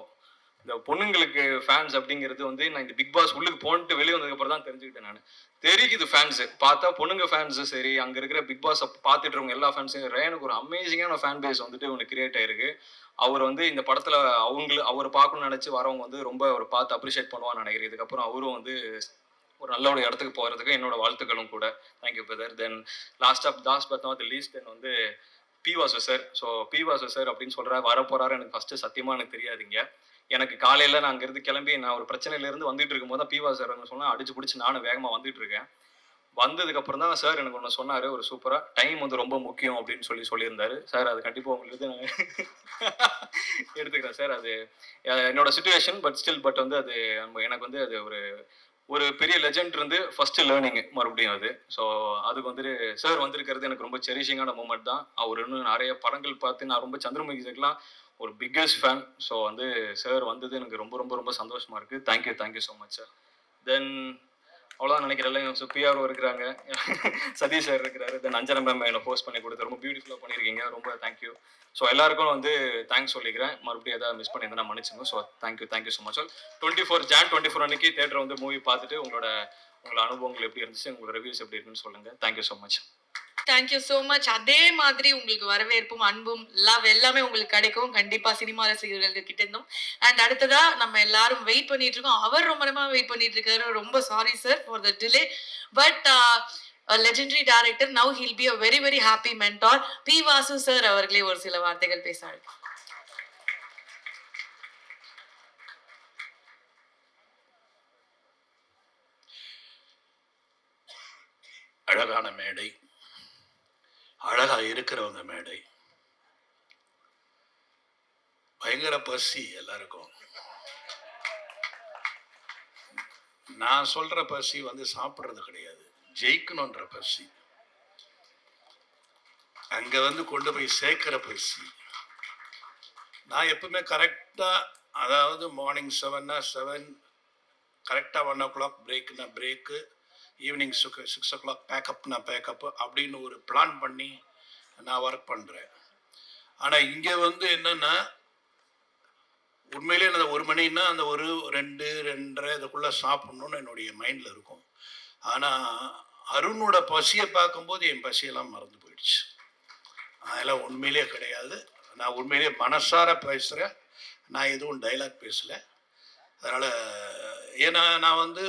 இந்த பொண்ணுங்களுக்கு ஃபேன்ஸ் அப்படிங்கிறது வந்து நான் இந்த பிக் பாஸ் உள்ளுக்கு போன்ட்டு வெளியே வந்ததுக்கப்புறம் தான் தெரிஞ்சுக்கிட்டேன். நான் தெரியுது ஃபேன்ஸு பார்த்தா பொண்ணுங்க ஃபேன்ஸு சரி, அங்கே இருக்கிற பிக் பாஸ் பார்த்துட்டு இருக்கவங்க எல்லா ஃபேன்ஸும் ரயானுக்கு ஒரு அமேசிங்கான ஃபேன் பேஸ் வந்துட்டு ஒன்று கிரியேட் ஆயிருக்கு. அவர் வந்து இந்த படத்தில் அவர் பார்க்கணும்னு நினச்சி வரவங்க வந்து ரொம்ப அவர் பார்த்து அப்ரிஷியேட் பண்ணுவான்னு நினைக்கிறேன். இதுக்கப்புறம் அவரும் வந்து ஒரு நல்ல ஒரு இடத்துக்கு போகிறதுக்கு என்னோட வாழ்த்துக்களும் கூட. Thank you brother. Then last but not the least then வந்து P Vasu sir. So P Vasu sir அப்படின்னு சொல்கிறார், வரப்போறாரு. எனக்கு ஃபஸ்ட்டு சத்தியமாக எனக்கு தெரியாதுங்க. எனக்கு காலையில் நான் அங்கேருந்து கிளம்பி நான் ஒரு பிரச்சனையிலேருந்து வந்துட்டு இருக்கும்போது தான் பி வாசு சார் சொன்னால் அடிச்சு பிடிச்சி நானும் வேகமாக வந்துட்டு இருக்கேன். வந்ததுக்கப்புறம் தான் சார் எனக்கு ஒன்று சொன்னார், ஒரு சூப்பராக டைம் வந்து ரொம்ப முக்கியம் அப்படின்னு சொல்லியிருந்தாரு சார். அது கண்டிப்பாக உங்களுக்கு நான் எடுத்துக்கிறேன் சார். அது என்னோட சுச்சுவேஷன், பட் வந்து அது எனக்கு வந்து அது ஒரு பெரிய லெஜண்ட் இருந்து ஃபர்ஸ்ட் லேர்னிங் மறுபடியும் அது. ஸோ அதுக்கு வந்துட்டு சார் வந்திருக்கிறது எனக்கு ரொம்ப செரிஷிங்கான மூமெண்ட் தான். அவர் இன்னும் நிறைய படங்கள் பார்த்து நான் ரொம்ப சந்திரமுகி சார்லாம் ஒரு பிக்கஸ்ட் ஃபேன். ஸோ வந்து சார் வந்தது எனக்கு ரொம்ப ரொம்ப ரொம்ப சந்தோஷமா இருக்குது. Thank you so much sir. Then அவ்வளோதான் நினைக்கிறேன். ஸோ பிஆர்ஓ இருக்கிறாங்க, சதீஷ் சார் இருக்கிறாரு. தென் அஞ்சனா மேம் என்னை போஸ்ட் பண்ணி கொடுத்து ரொம்ப பியூட்டிஃபுல்லாக பண்ணியிருக்கீங்க. ரொம்ப தேங்க்யூ. ஸோ எல்லாருக்கும் வந்து தேங்க்ஸ் சொல்லிக்கிறேன். மறுபடியும் எதாவது மிஸ் பண்ணியிருந்தேன் மன்னிச்சுங்க. So thank you so much. 24 அன்னைக்கு தேட்டர் வந்து மூவி பார்த்துட்டு உங்களோட அனுபவங்கள் எப்படி இருந்துச்சு, உங்களோட ரிவ்யூஸ் எப்படி இருக்குன்னு சொல்லுங்கள். Thank you so much. Thank you so much. அதே மாதிரி உங்களுக்கு வரவேற்பும் அன்பும் லவ் எல்லாமே உங்களுக்கு கிடைக்கும் கண்டிப்பா சினிமா ரசிகர்கள் கிட்ட இருந்தும். அண்ட் அடுத்ததா நம்ம எல்லாரும் வெயிட் பண்ணிட்டு இருக்கோம். அவர் ரொம்ப நேரமா வெயிட் பண்ணிட்டு இருக்காரு. ரொம்ப sorry sir for the delay. But legendary director, now he'll be a very very happy mentor. P Vasu sir அவர்களே ஒரு சில வார்த்தைகள் பேசுறாங்க. அழகான மேடை, அழகா இருக்கிறவங்க மேடை, பயங்கர பசி எல்லாருக்கும். நான் சொல்ற பசி வந்து சாப்பிட்றது கிடையாது, ஜெயிக்கணுன்ற பசி. அங்க வந்து கொண்டு போய் சேர்க்கிற பசி. நான் எப்பவுமே கரெக்டா, அதாவது மார்னிங் 7னா 7, கரெக்டா 1 o'clock பிரேக்னா பிரேக்கு, ஈவினிங் 6 o'clock பேக்கப்னா பேக்கப் அப்படின்னு ஒரு பிளான் பண்ணி நான் ஒர்க் பண்ணுறேன். ஆனால் இங்கே வந்து என்னென்னா உண்மையிலே அந்த 1 மணின்னா அந்த 1, 2, 2:30 இதுக்குள்ளே சாப்பிட்ணுன்னு என்னுடைய மைண்டில் இருக்கும். ஆனால் அருணோட பசியை பார்க்கும்போது என் பசியெல்லாம் மறந்து போயிடுச்சு. அதெல்லாம் உண்மையிலே கிடையாது. நான் உண்மையிலே மனசார பேசுகிறேன், நான் எதுவும் டைலாக் பேசலை. அதனால் ஏன்னா நான் வந்து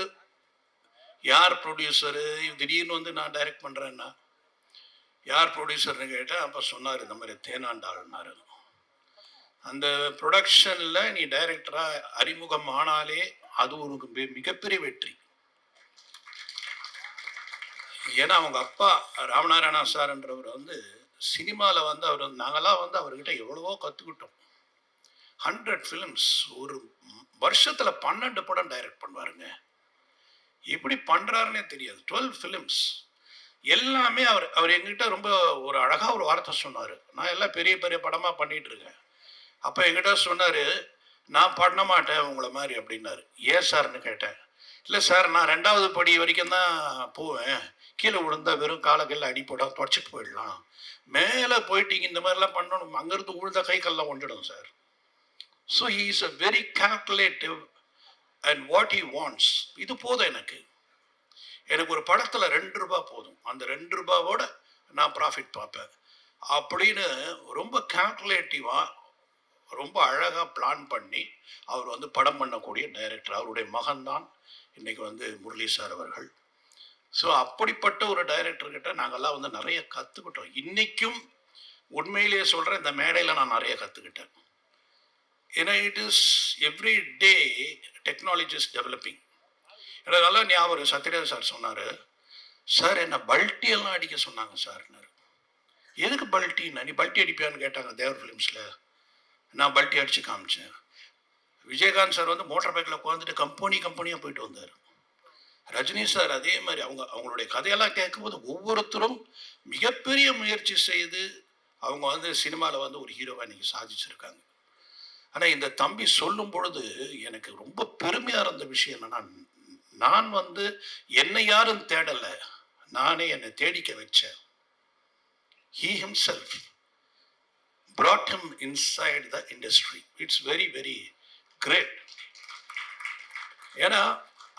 யார் ப்ரொடியூசரு, திடீர்னு வந்து நான் டைரக்ட் பண்ணுறேன்னா யார் ப்ரொடியூசர்னு கேட்டால் அப்போ சொன்னார் இந்த மாதிரி தேனாண்டாள்னாரு. அந்த ப்ரொடக்ஷனில் நீ டைரக்டராக அறிமுகம் ஆனாலே அது ஒரு மிகப்பெரிய வெற்றி. ஏன்னா அவங்க அப்பா ராமநாராயணா சார்ன்றவர் வந்து சினிமாவில் வந்து அவர் நாங்களாம் வந்து அவர்கிட்ட எவ்வளவோ கற்றுக்கிட்டோம். 100 ஃபிலிம்ஸ், ஒரு வருஷத்தில் 12 படம் டைரக்ட் பண்ணுவாருங்க. எப்படி பண்ணுறாருன்னே தெரியாது. 12 ஃபிலிம்ஸ் எல்லாமே அவர் எங்கிட்ட ரொம்ப ஒரு அழகாக ஒரு வார்த்தை சொன்னார். நான் எல்லாம் பெரிய பெரிய படமாக பண்ணிகிட்டு இருக்கேன். அப்போ எங்கிட்ட சொன்னார், நான் பண்ண மாட்டேன் உங்களை மாதிரி அப்படின்னாரு. ஏன் சார்னு கேட்டேன். இல்லை சார், நான் 2வது படி வரைக்கும் தான் போவேன், கீழே விழுந்தா வெறும் காலக்கல்ல அடிப்படா தொடச்சிட்டு போயிடலாம், மேலே போயிட்டீங்க இந்த மாதிரிலாம் பண்ணணும், அங்கேருந்து விழுந்த கை கல்லாம் ஒன்றிடும் சார். So he is a very calculative and what he wants. இது போதும் எனக்கு ஒரு படத்தில் 2 ரூபா போதும், அந்த 2 ரூபாவோட நான் ப்ராஃபிட் பார்ப்பேன் அப்படின்னு ரொம்ப கால்குலேட்டிவாக ரொம்ப அழகாக பிளான் பண்ணி அவர் வந்து படம் பண்ணக்கூடிய டைரக்டர். அவருடைய மகன்தான் இன்றைக்கி வந்து முரளி சார் அவர்கள். ஸோ அப்படிப்பட்ட ஒரு டைரக்டர்கிட்ட நாங்கள்லாம் வந்து நிறைய கற்றுக்கிட்டோம். இன்றைக்கும் உண்மையிலேயே சொல்கிறேன், இந்த மேடையில் நான் நிறைய கற்றுக்கிட்டேன். ஏன்னா it is every day technology is developing. எனக்கு நல்லா ஞாபகம், சத்யராஜ் சார் சொன்னார், சார் என்னை பல்ட்டியெல்லாம் அடிக்க சொன்னாங்க சார்னாரு. எதுக்கு பல்ட்டின்னா, நீ பல்ட்டி அடிப்பியான்னு கேட்டாங்க தேவர் ஃபிலிம்ஸில். நான் பல்ட்டி அடித்து காமிச்சேன். விஜயகாந்த் சார் வந்து மோட்டார் பைக்கில் உட்காந்துட்டு கம்பெனியாக போயிட்டு வந்தார். ரஜினி சார் அதே மாதிரி. அவங்களுடைய கதையெல்லாம் கேட்கும்போது ஒவ்வொருத்தரும் மிகப்பெரிய முயற்சி செய்து அவங்க வந்து சினிமாவில் வந்து ஒரு ஹீரோவாக இன்றைக்கி சாதிச்சிருக்காங்க. ஆனால் இந்த தம்பி சொல்லும் பொழுது எனக்கு ரொம்ப பெருமையாக இருந்த விஷயம் என்னன்னா, நான் வந்து என்னை யாரும் தேடலை, நானே என்னை தேடிக்க வச்சேன். He himself brought him inside the industry. It's very, very great. ஏன்னா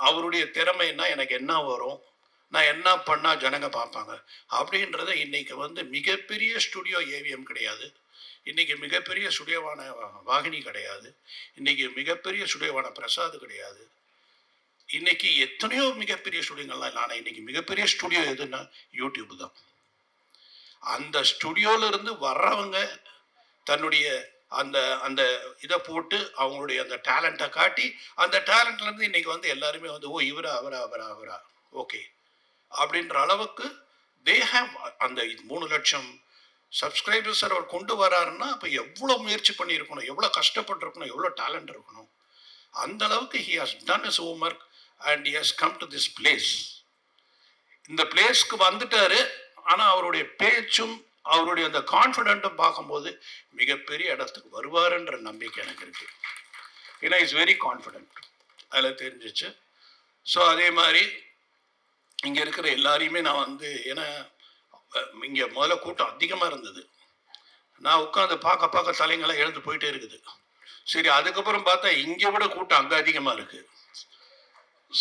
அவருடைய திறமைன்னா எனக்கு என்ன வரும், நான் என்ன பண்ணால் ஜனங்க பார்ப்பாங்க அப்படின்றத இன்னைக்கு வந்து மிகப்பெரிய ஸ்டுடியோ ஏவிஎம் கிடையாது, இன்னைக்கு மிகப்பெரிய ஸ்டுடியோவான வாகினி கிடையாது, இன்னைக்கு மிகப்பெரிய ஸ்டுடியோவான பிரசாத் கிடையாது, இன்னைக்கு எத்தனையோ மிகப்பெரிய ஸ்டுடியோங்கள்லாம் இல்லை. ஆனால் இன்னைக்கு மிகப்பெரிய ஸ்டுடியோ எதுன்னா யூடியூப் தான். அந்த ஸ்டுடியோல இருந்து வர்றவங்க தன்னுடைய அந்த அந்த இதை போட்டு அவங்களுடைய அந்த டேலண்ட்டை காட்டி, அந்த டேலண்ட்லேருந்து இன்னைக்கு வந்து எல்லாருமே வந்து ஓ இவரா அவரா அவரா அவரா ஓகே அப்படின்ற அளவுக்கு தே ஹேவ் அந்த 3 லட்சம் சப்ஸ்கிரைபர்ஸ் அவர் கொண்டு வராருன்னா அப்போ எவ்வளோ முயற்சி பண்ணியிருக்கணும், எவ்வளோ கஷ்டப்பட்டுருக்கணும், எவ்வளோ டேலண்ட் இருக்கணும். அந்த அளவுக்கு he has done his homework and he has come to this place. இந்த பிளேஸ்க்கு வந்துட்டாரு. ஆனால் அவருடைய பேச்சும் அவருடைய அந்த கான்ஃபிடென்ட்டும் பார்க்கும்போது மிகப்பெரிய இடத்துக்கு வருவாருன்ற நம்பிக்கை எனக்கு இருக்கு. ஏன்னா இஸ் வெரி கான்ஃபிடென்ட், அதில் தெரிஞ்சிச்சு. ஸோ அதே மாதிரி இங்கே இருக்கிற எல்லாரையுமே நான் வந்து, ஏன்னா இங்கே முதல்ல கூட்டம் அதிகமாக இருந்தது, நான் உட்காந்து பார்க்க தலைங்கெல்லாம் எழுந்து போயிட்டே இருக்குது. சரி, அதுக்கப்புறம் பார்த்தா இங்கே விட கூட்டம் அங்கே அதிகமாக இருக்குது.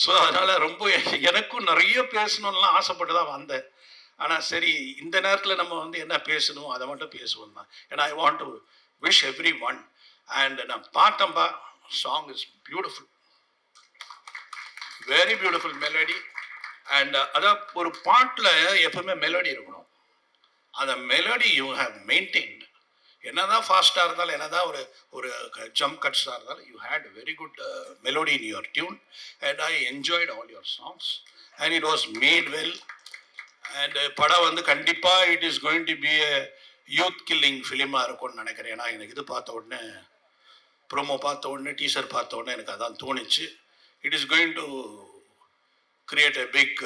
ஸோ அதனால் ரொம்ப எனக்கும் நிறைய பேசணும்லாம் ஆசைப்பட்டு தான் வந்தேன். ஆனால் சரி, இந்த நேரத்தில் நம்ம வந்து என்ன பேசணும் அதை மட்டும் பேசுவோம் தான். ஏன்னா I want to wish everyone. And நான் பார்த்தம்பா, song is beautiful, very beautiful melody. And அதான் ஒரு பாட்டில் எப்பவுமே மெலடி இருக்கணும். அந்த மெலடி யூ ஹேவ் மெயின்டைன்ட். என்னதான் ஃபாஸ்ட்டாக இருந்தாலும், என்னதான் ஒரு ஜம்ப் கட்ஸாக இருந்தாலும், you had very good melody in your tune. And I enjoyed all your songs and it was made well. And படம் வந்து கண்டிப்பாக it is going to be a youth killing ஃபிலிமாக இருக்கும்னு நினைக்கிறேன். ஏன்னா எனக்கு இது பார்த்த உடனே, ப்ரோமோ பார்த்த உடனே, டீசர் பார்த்த உடனே எனக்கு அதான் தோணுச்சு. It is going to create a big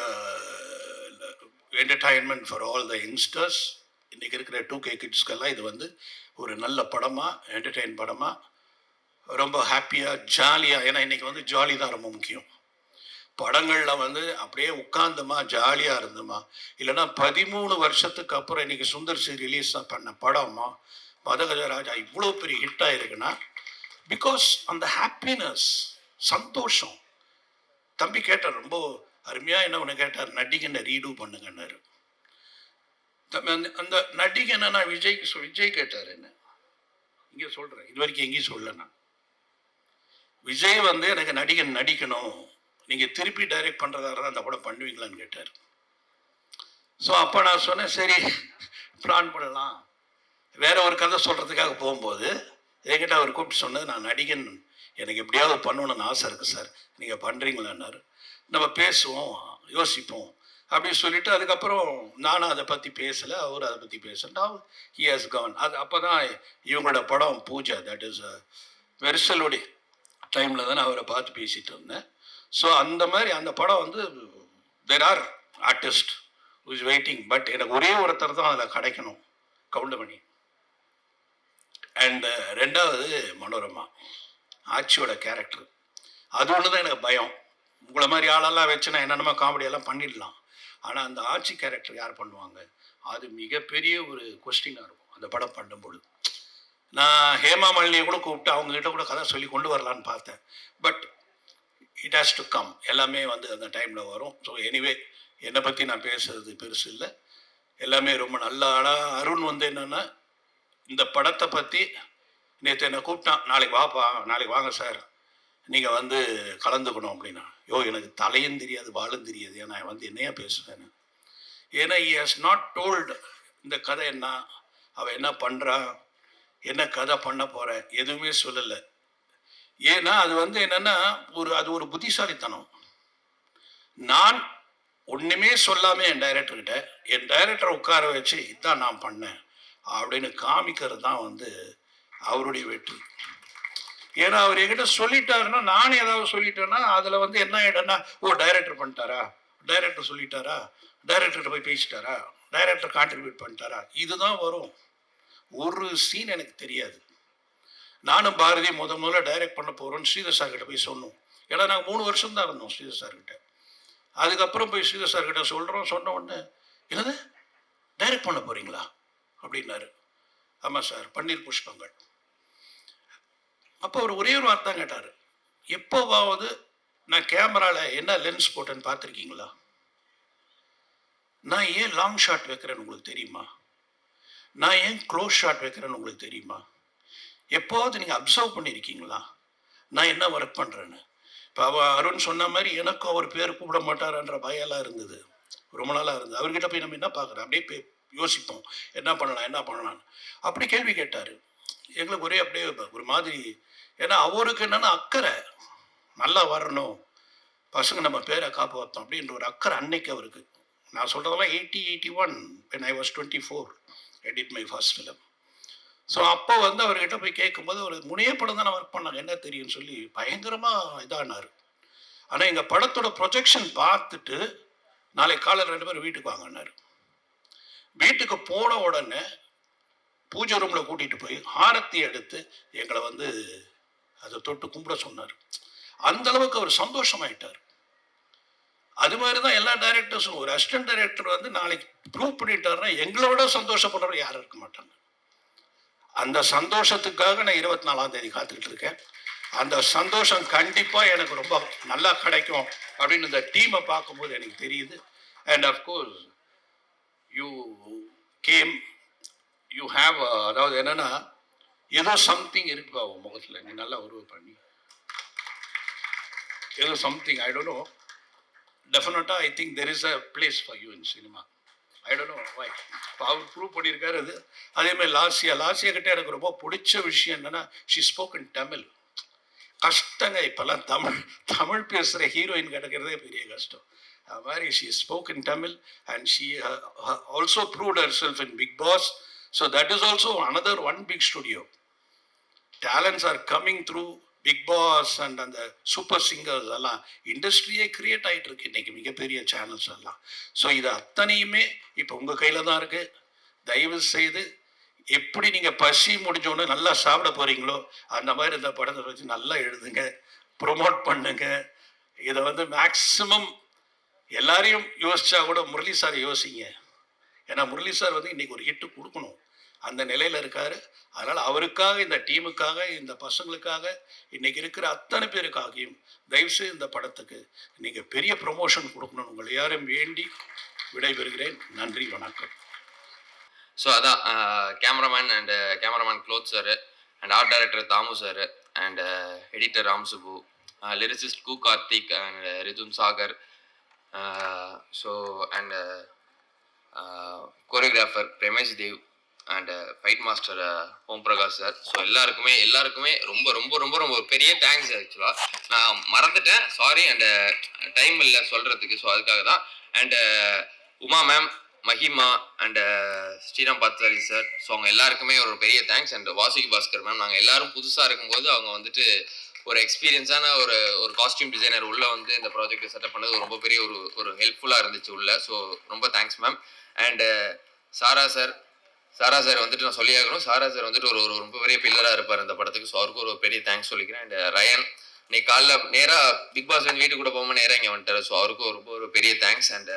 entertainment for all the youngsters. இன்றைக்கி இருக்கிற 2K கிட்ஸ்க்கெல்லாம் இது வந்து ஒரு நல்ல படமாக, என்டர்டெயின் படமாக, ரொம்ப ஹாப்பியாக ஜாலியாக. ஏன்னா இன்றைக்கி வந்து ஜாலி தான் ரொம்ப முக்கியம். படங்களில் வந்து அப்படியே உட்கார்ந்துமா ஜாலியாக இருந்துமா, இல்லைன்னா 13 வருஷத்துக்கு அப்புறம் இன்றைக்கி சுந்தர் சி ரிலீஸ் பண்ண படமா மதகஜராஜா இவ்வளோ பெரிய ஹிட்டாக இருக்குன்னா பிகாஸ் அந்த ஹாப்பினஸ், சந்தோஷம். தம்பி கேட்டார், ரொம்ப அருமையாக என்ன ஒன்று கேட்டார், நடிகனை ரீடூ பண்ணுங்கன்னாரு. அந்த நடிகனை நான் விஜய் கேட்டார் என்ன, இங்கே சொல்கிறேன், இது வரைக்கும் எங்கேயும் சொல்ல. நான் விஜய் வந்து எனக்கு நடிகன் நடிக்கணும், நீங்கள் திருப்பி டைரக்ட் பண்ணுறதா இருந்தால் அந்த படம் பண்ணுவீங்களான்னு கேட்டார். ஸோ அப்போ நான் சொன்னேன், சரி பிளான் பண்ணலாம். வேற ஒரு கதை சொல்கிறதுக்காக போகும்போது என்கிட்ட அவர் கூப்பிட்டு சொன்னது, நான் நடிகன் எனக்கு எப்படியாவது பண்ணணும்னு ஆசை இருக்குது சார், நீங்கள் பண்ணுறீங்களான்னாரு. நம்ம பேசுவோம், யோசிப்போம் அப்படின்னு சொல்லிட்டு, அதுக்கப்புறம் நானும் அதை பற்றி பேசலை, அவர் அதை பற்றி பேசல. ஹி ஹாஸ் கவன். அது அப்போ தான் இவங்களோட படம் பூஜா, தட் இஸ் வெர்சலுடைய டைமில் தான் நான் அவரை பார்த்து பேசிகிட்டு இருந்தேன். ஸோ அந்த மாதிரி அந்த படம் வந்து there are artist who is waiting. But எனக்கு ஒரே ஒருத்தர் தான் அதில் கிடைக்கணும், கவுண்டமணி. அண்ட் ரெண்டாவது மனோரமா, ஆட்சியோட கேரக்டர். அது ஒன்று தான் எனக்கு பயம். உங்களை மாதிரி ஆளெல்லாம் வச்சு நான் என்னென்னமோ காமெடியெல்லாம் பண்ணிடலாம், ஆனால் அந்த ஆட்சி கேரக்டர் யார் பண்ணுவாங்க, அது மிகப்பெரிய ஒரு கொஸ்டினாக இருக்கும் அந்த படம் பண்ணும்பொழுது. நான் ஹேமா மாலினியை கூட கூப்பிட்டு அவங்ககிட்ட கூட கதை சொல்லி கொண்டு வரலான்னு பார்த்தேன். But it has to come, எல்லாமே வந்து அந்த டைமில் வரும். ஸோ எனிவே, என்னை பற்றி நான் பேசுறது பெருசு இல்லை, எல்லாமே ரொம்ப நல்ல ஆளாக. அருண் வந்து என்னென்னா, இந்த படத்தை பற்றி நேற்று என்னை கூப்பிட்டான், நாளைக்கு வாப்பா, நாளைக்கு வாங்க சார், நீங்கள் வந்து கலந்துக்கணும் அப்படின்னா. எனக்கு தலையும் தெரியாது வாழும் தெரியாது, ஏன்னா வந்து என்னையா பேசுவேன்னு. ஏன்னா ஹி ஹாஸ் நாட் டோல்டு இந்த கதை என்ன, அவள் என்ன பண்ணுறா, என்ன கதை பண்ண போகிற, எதுவுமே சொல்லலை. ஏன்னா அது வந்து என்னென்னா அது ஒரு புத்திசாலித்தனம். நான் ஒன்றுமே சொல்லாமல் என் டைரக்டரை உட்கார வச்சு இதான் நான் பண்ணேன் அப்படின்னு காமிக்கிறது தான் வந்து அவருடைய வெற்றி. ஏன்னா அவர் என்கிட்ட சொல்லிட்டாருன்னா, நானே ஏதாவது சொல்லிட்டேன்னா அதில் வந்து என்ன ஆகிடும்னா, டைரக்டர் பண்ணிட்டாரா, டைரக்டர் சொல்லிட்டாரா, டைரக்டர்கிட்ட போய் பேசிட்டாரா, டைரக்டர் கான்ட்ரிபியூட் பண்ணிட்டாரா, இதுதான் வரும். ஒரு சீன் எனக்கு தெரியாது. நானும் பாரதி முதல்ல டைரக்ட் பண்ண போகிறோன்னு ஸ்ரீதர் சார்கிட்ட போய் சொன்னோம். ஏன்னா நாங்கள் 3 வருஷம் தான் இருந்தோம் ஸ்ரீதர் சார்கிட்ட. அதுக்கப்புறம் போய் ஸ்ரீதர் சார்கிட்ட சொன்ன உடனே என்னது டைரக்ட் பண்ண போகிறீங்களா அப்படின்னாரு. ஆமாம் சார், பன்னீர் புஷ்பங்கள். அப்போ அவர் ஒரே ஒரு வார்த்தை கேட்டார், எப்போவாவது நான் கேமராவில் என்ன லென்ஸ் போட்டேன்னு பார்த்துருக்கீங்களா? நான் ஏன் லாங் ஷாட் வைக்கிறேன்னு உங்களுக்கு தெரியுமா? நான் ஏன் க்ளோஸ் ஷாட் வைக்கிறேன்னு உங்களுக்கு தெரியுமா? எப்போவாவது நீங்கள் அப்சர்வ் பண்ணியிருக்கீங்களா நான் என்ன ஒர்க் பண்ணுறேன்னு? இப்போ அருண் சொன்ன மாதிரி எனக்கும் அவர் பேர் கூப்பிட மாட்டார்ன்ற பயம்லாம் இருந்தது, ரொம்ப நாளாக இருந்தது. அவர்கிட்ட போய் நம்ம என்ன பார்க்குறோம், அப்படியே யோசிப்போம் என்ன பண்ணலான்னு. அப்படி கேள்வி கேட்டார். எங்களுக்கு ஒரே அப்படியே ஒரு மாதிரி, ஏன்னா அவருக்கு என்னென்னா அக்கறை, நல்லா வரணும், பசங்க நம்ம பேரை காப்பாற்றோம் அப்படின்ற ஒரு அக்கறை அன்னைக்கு அவருக்கு. நான் சொல்கிறதெல்லாம் 81 when I was 24 I did my first film. So அப்போ அவர்கிட்ட போய் கேட்கும்போது ஒரு முனைய படம் தான் ஒர்க் பண்ணாங்க, என்ன தெரியும்னு சொல்லி பயங்கரமாக இதானார். ஆனால் எங்கள் படத்தோட ப்ரொஜெக்ஷன் பார்த்துட்டு நாளைக்கு காலையில் 2 பேரும் வீட்டுக்கு வாங்கினார். வீட்டுக்கு போன உடனே பூஜை ரூமில் கூட்டிகிட்டு போய் ஆரத்தி எடுத்து எங்களை அதை தொட்டு கும்பிட சொன்னார். அந்த அளவுக்கு அவர் சந்தோஷமாயிட்டார். அது மாதிரி தான் எல்லா டைரக்டர்ஸும். ஒரு அசிஸ்டன்ட் டைரக்டர் நாளைக்கு ப்ரூவ் பண்ணிட்டாருன்னா எங்களோட சந்தோஷப்படுறவர் யாரும் இருக்க மாட்டாங்க. அந்த சந்தோஷத்துக்காக நான் 24ஆம் தேதி காத்துக்கிட்டு இருக்கேன். அந்த சந்தோஷம் கண்டிப்பாக எனக்கு ரொம்ப நல்லா கிடைக்கும் அப்படின்னு இந்த டீமை பார்க்கும்போது எனக்கு தெரியுது. And of course you came, you have, அதாவது என்னன்னா ஏதோ சம்திங் இருக்குப்பா உன் முகத்தில், நீ நல்லா உருவ பண்ணி ஏதோ சம்திங், ஐ டோன்ட் நோ, டெஃபினட்டாக I think there is a place for you in cinema. I don't know why. இப்போ அவர் ப்ரூவ் பண்ணியிருக்காரு. அது அதேமாதிரி லாஸ்யா கிட்ட எனக்கு ரொம்ப பிடிச்ச விஷயம் என்னென்னா ஷி ஸ்போக்கன் தமிழ். கஷ்டங்க இப்போல்லாம் தமிழ் பேசுகிற ஹீரோயின் கிடைக்கிறதே பெரிய கஷ்டம். அது மாதிரி she spoken Tamil and she also proved herself in Bigg Boss. So that is also another one big studio. Talents are coming through Bigg Boss and அந்த சூப்பர் சிங்கர்ஸ் எல்லாம் இண்டஸ்ட்ரியே கிரியேட் ஆகிட்டு இருக்கு இன்னைக்கு, மிகப்பெரிய சேனல்ஸ் எல்லாம். ஸோ இது அத்தனையுமே இப்போ உங்கள் கையில் தான் இருக்குது. தயவு செய்து எப்படி நீங்கள் பசி முடிஞ்சோன்னு நல்லா சாப்பிட போகிறீங்களோ அந்த மாதிரி இந்த படத்தை வச்சு நல்லா எழுதுங்க, ப்ரொமோட் பண்ணுங்க. இதை மேக்சிமம் எல்லாரையும் யோசிச்சா கூட முரளி சார் யோசிங்க. ஏன்னா முரளி சார் இன்னைக்கு ஒரு ஹிட்டு கொடுக்கணும், அந்த நிலையில் இருக்காரு. அதனால் அவருக்காக, இந்த டீமுக்காக, இந்த பசங்களுக்காக, இன்னைக்கு இருக்கிற அத்தனை பேருக்காகியும் தயவுசெய்து இந்த படத்துக்கு நீங்கள் பெரிய ப்ரொமோஷன் கொடுக்கணும்னு உங்களை யாரும் வேண்டி விடைபெறுகிறேன். நன்றி, வணக்கம். ஸோ அதான் கேமராமேன் க்ளோத் sir and art director Dhamu sir and editor Ram Subbu, lyricist Ku Karthik and Rithun Sagar, so and choreographer Ramesh Dev and fight master Om Prakash sir. So எல்லாருக்குமே ரொம்ப ரொம்ப ரொம்ப ரொம்ப ஒரு பெரிய தேங்க்ஸ். ஆக்சுவலாக நான் மறந்துட்டேன், சாரி, அண்ட் டைம் இல்லை சொல்கிறதுக்கு. ஸோ அதுக்காக தான். And Uma ma'am, Mahima and Sriram Pathari sir, so அவங்க எல்லாருக்குமே ஒரு பெரிய thanks. And Vasuki Bhaskar ma'am, நாங்கள் எல்லாரும் புதுசாக இருக்கும்போது அவங்க ஒரு எக்ஸ்பீரியன்ஸான ஒரு காஸ்டியூம் டிசைனர் உள்ள இந்த ப்ராஜெக்டை செட்டப் பண்ணது ரொம்ப பெரிய ஒரு ஹெல்ப்ஃபுல்லாக இருந்துச்சு உள்ள. ஸோ ரொம்ப thanks ma'am. And Sara sir நான் சொல்லியாகணும். சாரா சார் ஒரு ரொம்ப பெரிய பில்லராக இருப்பார் இந்த படத்துக்கு. ஸோ அவருக்கு ஒரு பெரிய தேங்க்ஸ் சொல்லிக்கிறேன். அண்ட் ரயன் இன்னைக்கு காலைல நேராக பிக் பாஸ் வீட்டுக்கு கூட போகாமல் நேராக இங்கே வந்துட்டார். ஸோ அவருக்கும் ரொம்ப ஒரு பெரிய தேங்க்ஸ். அண்ட்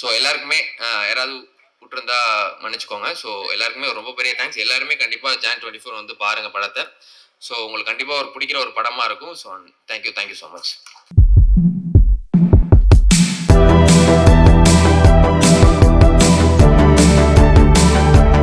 ஸோ எல்லாருக்குமே யாராவது விட்டுருந்தா மன்னிச்சுக்கோங்க. ஸோ எல்லாருக்குமே ரொம்ப பெரிய தேங்க்ஸ். எல்லாருமே கண்டிப்பாக Jan 24 பாருங்கள் படத்தை. ஸோ உங்களுக்கு கண்டிப்பாக பிடிக்கிற ஒரு படமாக இருக்கும். So thank you so much.